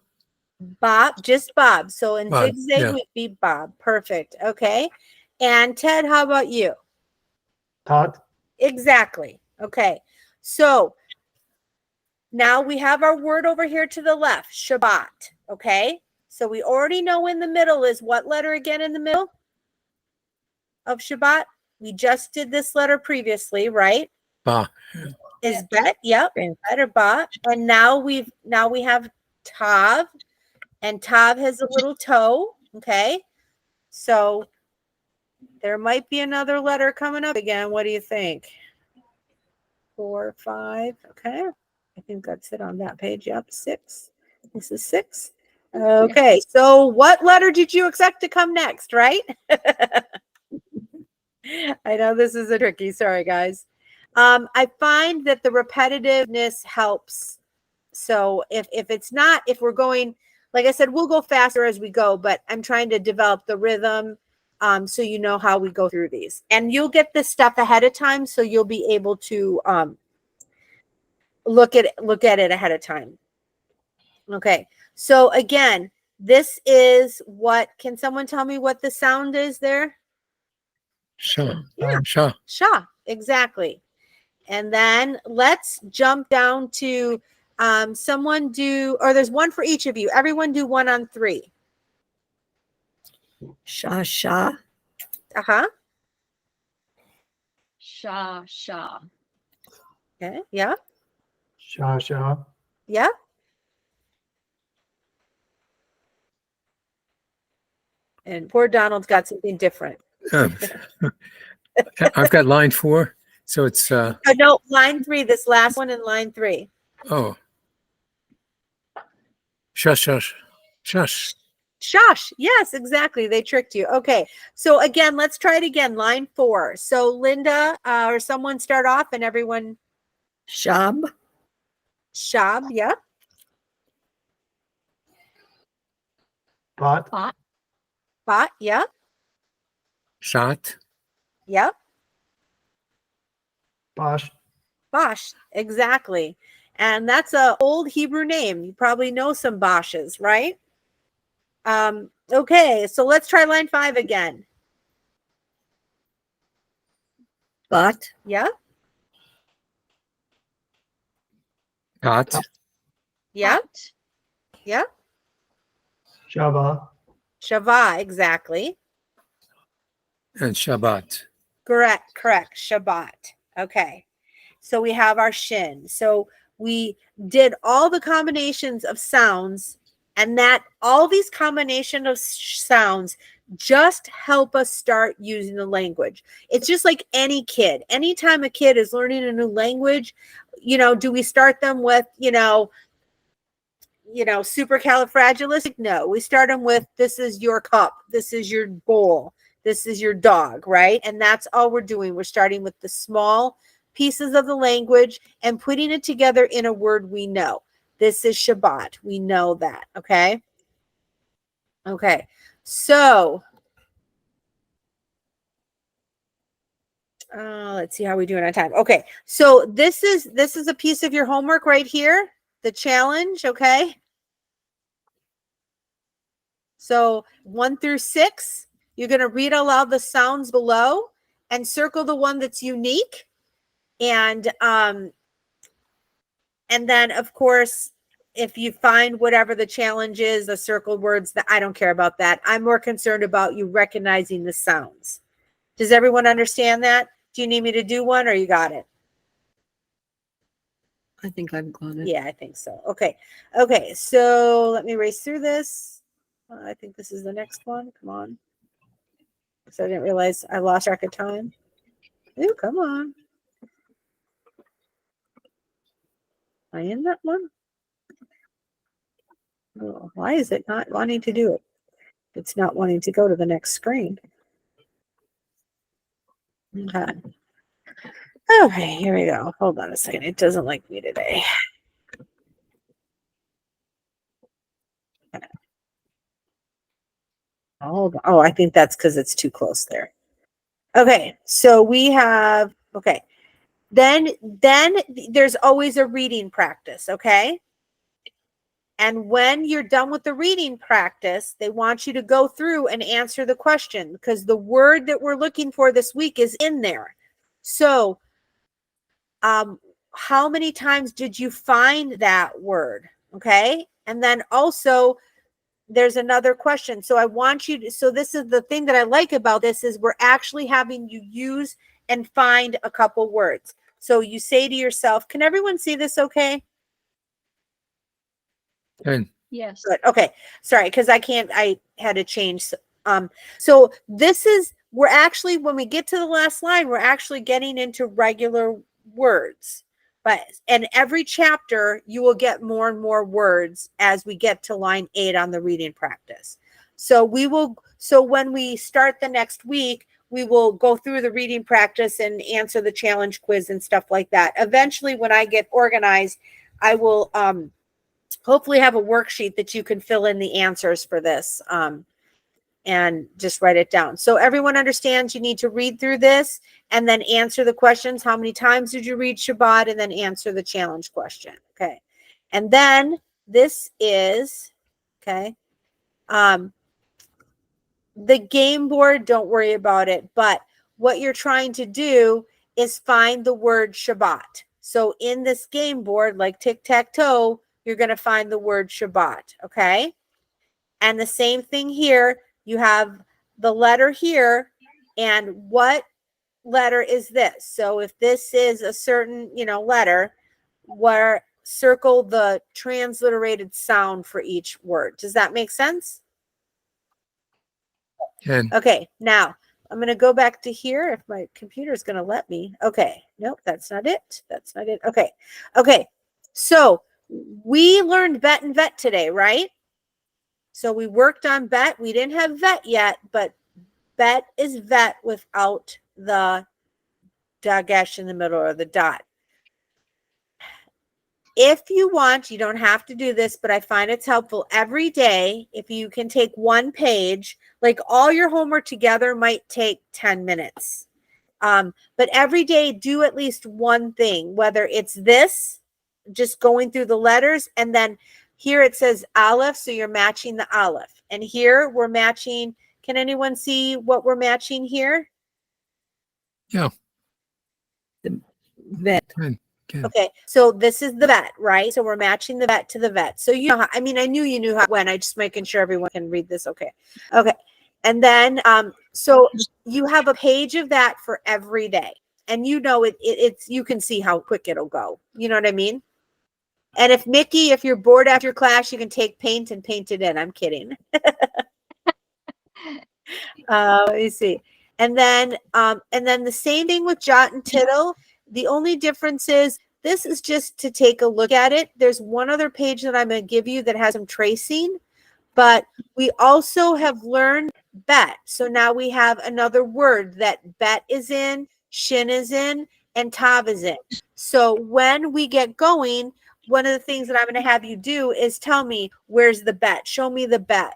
Bob, just Bob. So in Bob, zigzag yeah. would be Bob. Perfect. Okay. And Ted, how about you? Todd, Exactly. Okay. So now we have our word over here to the left, Shabbat. Okay. So we already know in the middle is what letter again in the middle of Shabbat? We just did this letter previously, right? Ba. Is bet. Yep. Bet. Bet or ba. And now we have Tav, and Tav has a little toe. Okay. So there might be another letter coming up again. What do you think? 4, 5. Okay. I think that's it on that page. Yep. 6. This is 6. Okay. So what letter did you expect to come next, right? I know this is a tricky. Sorry, guys. I find that the repetitiveness helps. So if it's not, if we're going, like I said, we'll go faster as we go, but I'm trying to develop the rhythm. So you know how we go through these, and you'll get this stuff ahead of time. So you'll be able to look at it ahead of time. Okay. So again, this is what, can someone tell me what the sound is there? Sha. Yeah. Sha. Sha, exactly. And then let's jump down to someone do, or there's one for each of you. Everyone do 1 on 3. Sha sha. Uh-huh. Sha, sha. Okay. Yeah. Shah, Shah, Yeah. And poor Donald's got something different. I've got line 4, so it's Oh, no, line 3, this last one in line 3. oh. Shush, shush, shush. Shush. Yes, exactly. They tricked you. Okay. So again, let's try it again. Line 4. So Linda or someone start off and everyone Shab. shab. Yeah. Bot, Bot. Bot. Yeah. Shot. Yeah. Bosh, Bosch. Exactly. And that's a old Hebrew name. You probably know some Bosches, right? Okay. So let's try line 5 again. But. Yeah. Hot. Yeah. Hot. Yeah. Shabbat, Shavah. Exactly. And Shabbat. Correct. Shabbat. Okay. So we have our shin. So we did all the combinations of sounds, and that all these combination of sounds just help us start using the language. It's just like any kid. Anytime a kid is learning a new language, do we start them with, supercalifragilistic? No, we start them with, this is your cup, this is your bowl, this is your dog, right? And that's all we're doing. We're starting with the small pieces of the language and putting it together in a word we know. This is Shabbat. We know that, okay? Okay, so let's see how we're doing on time. Okay, so this is a piece of your homework right here, the challenge, okay? So 1 through 6, you're going to read aloud the sounds below and circle the one that's unique. And then, of course, if you find whatever the challenge is, the circled words, that I don't care about that. I'm more concerned about you recognizing the sounds. Does everyone understand that? Do you need me to do one, or you got it? I think I've got it. Yeah, I think so. Okay. Okay. So let me race through this. I think this is the next one. Come on. So I didn't realize I lost track of time. Ooh, come on. Am I in that one? Oh, why is it not wanting to do it? It's not wanting to go to the next screen. Okay. Okay, here we go. Hold on a second. It doesn't like me today. Hold on. Oh, I think that's because it's too close there. Okay, so we have, okay. Then there's always a reading practice, okay? And when you're done with the reading practice, they want you to go through and answer the question because the word that we're looking for this week is in there. So, how many times did you find that word? Okay. And then also there's another question. So I want you to, so this is the thing that I like about this is we're actually having you use and find a couple words. So you say to yourself, can everyone see this okay? And Yes. Good. Okay. Sorry, because I had to change. So this is, we're actually, when we get to the last line, we're actually getting into regular words. But in every chapter, you will get more and more words as we get to line 8 on the reading practice. So when we start the next week, we will go through the reading practice and answer the challenge quiz and stuff like that. Eventually, when I get organized, I will hopefully have a worksheet that you can fill in the answers for this and just write it down. So everyone understands you need to read through this and then answer the questions. How many times did you read Shabbat? And then answer the challenge question. Okay. And then this is, okay. The game board, don't worry about it. But what you're trying to do is find the word Shabbat. So in this game board, like tic-tac-toe, you're going to find the word Shabbat. Okay. And the same thing here. You have the letter here, and what letter is this? So if this is a certain, letter, where circle the transliterated sound for each word. Does that make sense? Okay, now I'm going to go back to here if my computer is going to let me. Okay, nope, that's not it. That's not it. Okay. So we learned bet and vet today, right? So we worked on bet. We didn't have vet yet, but bet is vet without the dagesh in the middle or the dot. If you want, you don't have to do this, but I find it's helpful every day. If you can take one page, like all your homework together might take 10 minutes. But every day do at least one thing, whether it's this, just going through the letters, and then here it says Aleph, so you're matching the Aleph. And here we're matching, can anyone see what we're matching here? yeah, Vet. Okay, so this is the vet, right? So we're matching the vet to the vet. So you know how, I knew you knew how when, I just making sure everyone can read this. Okay. And then, so you have a page of that for every day. And it's, you can see how quick it'll go. You know what I mean? And if you're bored after class, you can take paint and paint it in. I'm kidding. Let me see. And then the same thing with jot and tittle. The only difference is this is just to take a look at it. There's one other page that I'm going to give you that has some tracing, but we also have learned bet. So now we have another word that bet is in, shin is in, and tav is in. So when we get going, one of the things that I'm going to have you do is tell me, where's the bet? Show me the bet.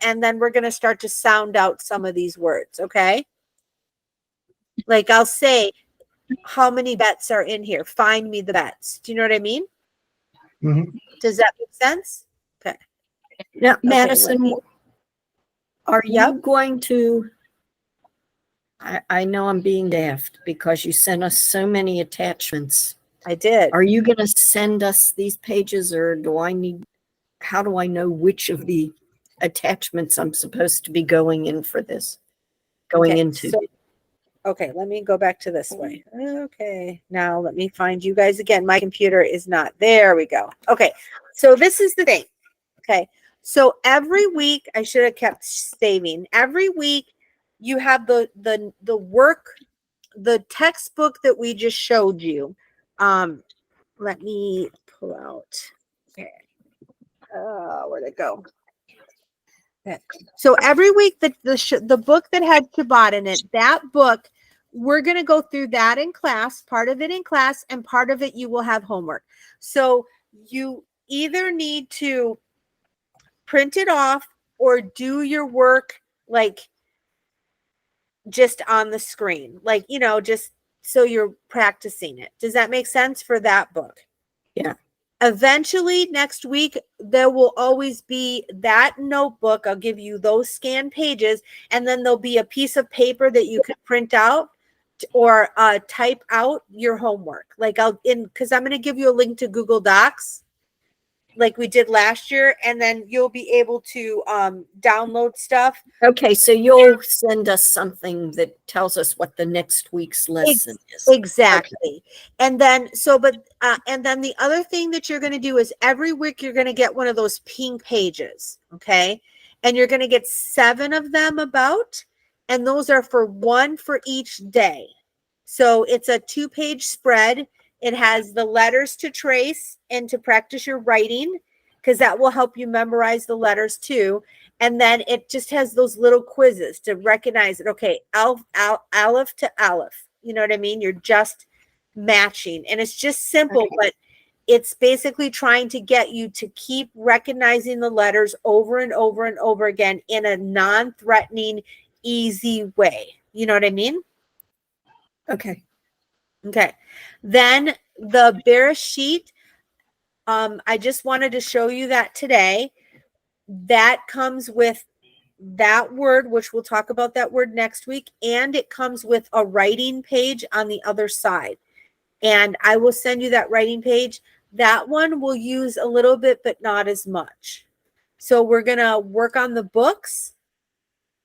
And then we're going to start to sound out some of these words. Okay. Like I'll say, how many bets are in here? Find me the bets. Do you know what I mean? Mhm. Does that make sense? Okay. Now, Okay, Madison, are you Yep. going to, I know I'm being daft because you sent us so many attachments. I did. Are you going to send us these pages, or how do I know which of the attachments I'm supposed to be going into? Okay, let me go back to this way. Okay, now let me find you guys again. My computer is not. There we go. Okay, so this is the thing. Okay, so every week, I should have kept saving. Every week, you have the work, the textbook that we just showed you. Let me pull out. Okay, where'd it go? Okay. So every week, the book that had Shabbat in it, that book, we're going to go through that in class, part of it in class, and part of it you will have homework. So you either need to print it off or do your work like just on the screen, like, just so you're practicing it. Does that make sense for that book? Yeah. Eventually next week, there will always be that notebook. I'll give you those scanned pages, and then there'll be a piece of paper that you can print out or type out your homework. Like because I'm going to give you a link to Google Docs like we did last year, and then you'll be able to download stuff. Okay, so you'll send us something that tells us what the next week's lesson is. Exactly. And then and then the other thing that you're going to do is every week you're going to get one of those pink pages, okay? And you're going to get 7 of them about, and those are one for each day. So it's a 2-page spread. It has the letters to trace and to practice your writing, because that will help you memorize the letters too. And then it just has those little quizzes to recognize it. Okay, aleph to aleph. You know what I mean? You're just matching. And it's just simple, but it's basically trying to get you to keep recognizing the letters over and over and over again in a non-threatening, easy way. You know what I mean? Okay. Okay. Then the Bereshit, I just wanted to show you that today. That comes with that word, which we'll talk about that word next week. And it comes with a writing page on the other side. And I will send you that writing page. That one we'll use a little bit, but not as much. So we're going to work on the books,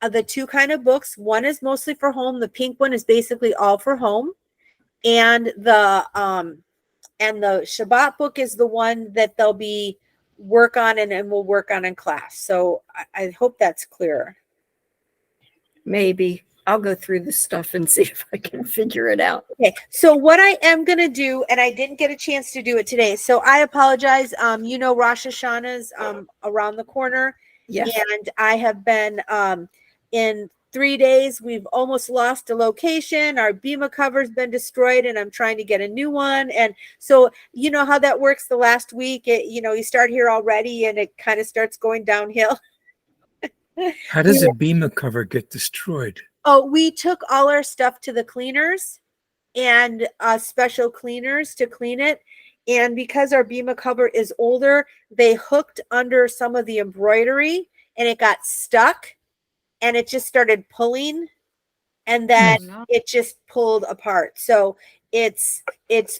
the 2 kind of books. One is mostly for home. The pink one is basically all for home. And the Shabbat book is the one that they'll be work on and we'll work on in class. So I hope that's clear. Maybe I'll go through the stuff and see if I can figure it out. Okay. So what I am going to do, and I didn't get a chance to do it today, so I apologize. Rosh Hashanah's around the corner. Yes. And I have been in 3 days, we've almost lost a location. Our Bima cover's been destroyed, and I'm trying to get a new one. And so, you know how that works the last week. You start here already, and it kind of starts going downhill. How does a Bima cover get destroyed? Oh, we took all our stuff to the cleaners and special cleaners to clean it. And because our Bima cover is older, they hooked under some of the embroidery, and it got stuck. And it just started pulling, and then it just pulled apart. So it's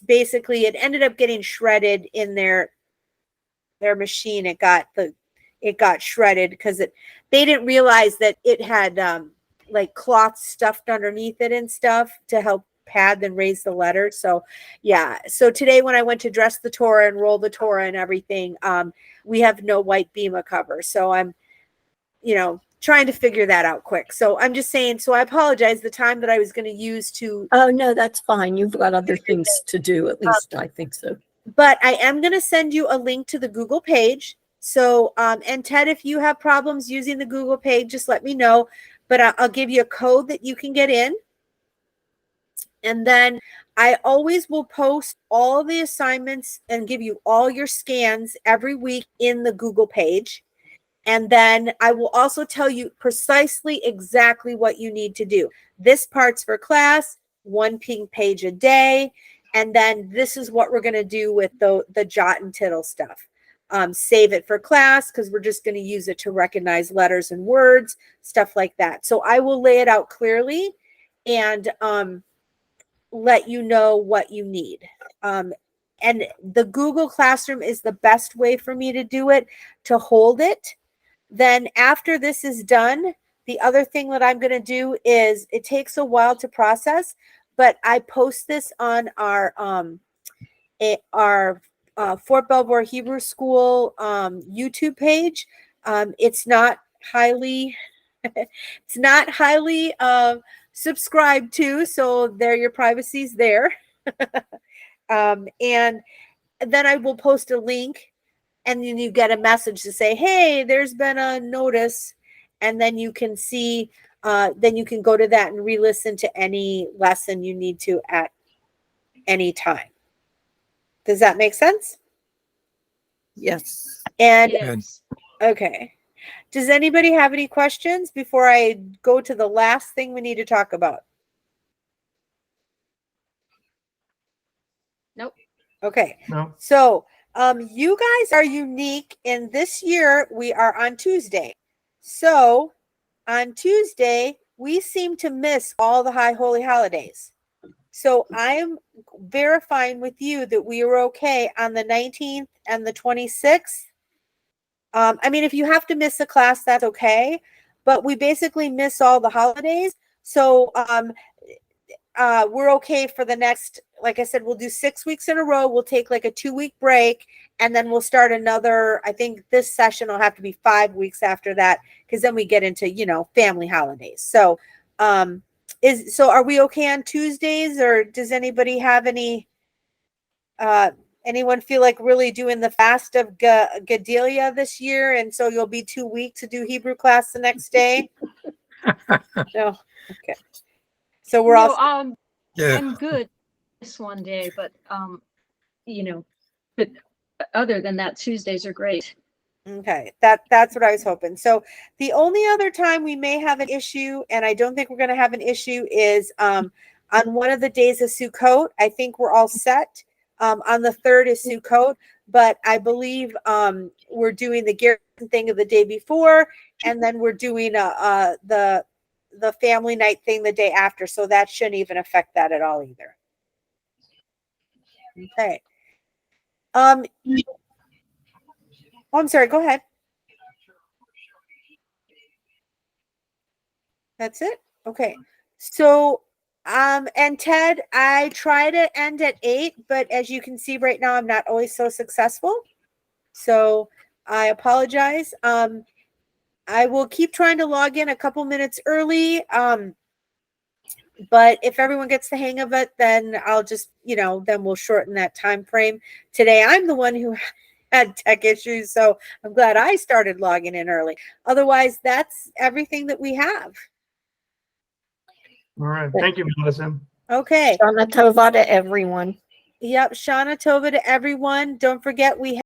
basically, it ended up getting shredded in their machine. It got shredded because they didn't realize that it had like cloth stuffed underneath it and stuff to help pad and raise the letters. So yeah. So today when I went to dress the Torah and roll the Torah and everything, we have no white Bima cover. So I'm, trying to figure that out quick. So I'm just saying, so I apologize. The time that I was going to use to. Oh, no, that's fine. You've got other things to do. At least I think so. But I am going to send you a link to the Google page. So, and Ted, if you have problems using the Google page, just let me know. But I'll give you a code that you can get in. And then I always will post all the assignments and give you all your scans every week in the Google page. And then I will also tell you precisely exactly what you need to do. This part's for class, 1 pink page a day. And then this is what we're going to do with the jot and tittle stuff. Save it for class because we're just going to use it to recognize letters and words, stuff like that. So I will lay it out clearly and let you know what you need. And the Google Classroom is the best way for me to do it, to hold it. Then after this is done, the other thing that I'm going to do is it takes a while to process, but I post this on our Fort Belvoir Hebrew School YouTube page. It's not highly subscribed to, so there your privacy's there. And then I will post a link, and then you get a message to say, hey, there's been a notice, and then you can see, then you can go to that and re-listen to any lesson you need to at any time. Does that make sense? Yes. And Yes. okay. Does anybody have any questions before I go to the last thing we need to talk about? Nope. Okay. No. So You guys are unique in this year. We are on Tuesday. So on Tuesday, we seem to miss all the high holy holidays. So I'm verifying with you that we were okay on the 19th and the 26th. I mean, if you have to miss a class, that's okay. But we basically miss all the holidays. So we're okay for the next, like I said, we'll do 6 weeks in a row. We'll take like a 2-week break, and then we'll start another. I think this session will have to be 5 weeks after that, because then we get into, family holidays. So are we okay on Tuesdays, or does anybody have anyone feel like really doing the fast of Gedalia this year, and so you'll be 2 weeks to do Hebrew class the next day? No. Okay. So we're No, all Yeah. I'm good this one day, but but other than that, Tuesdays are great. okay. That's what I was hoping. So the only other time we may have an issue, and I don't think we're going to have an issue, is on one of the days of Sukkot. I think we're all set. On the 3rd is Sukkot, but I believe we're doing the Garrison thing of the day before, and then we're doing the family night thing the day after. So that shouldn't even affect that at all either. Okay. Oh, I'm sorry. Go ahead. That's it? Okay. So, and Ted, I try to end at 8, but as you can see right now, I'm not always so successful. So I apologize. I will keep trying to log in a couple minutes early. But if everyone gets the hang of it, then I'll just, then we'll shorten that time frame. Today, I'm the one who had tech issues, so I'm glad I started logging in early. Otherwise, that's everything that we have. All right. Thank you, Madison. Okay. Shana Tova to everyone. Yep. Shana Tova to everyone. Don't forget, we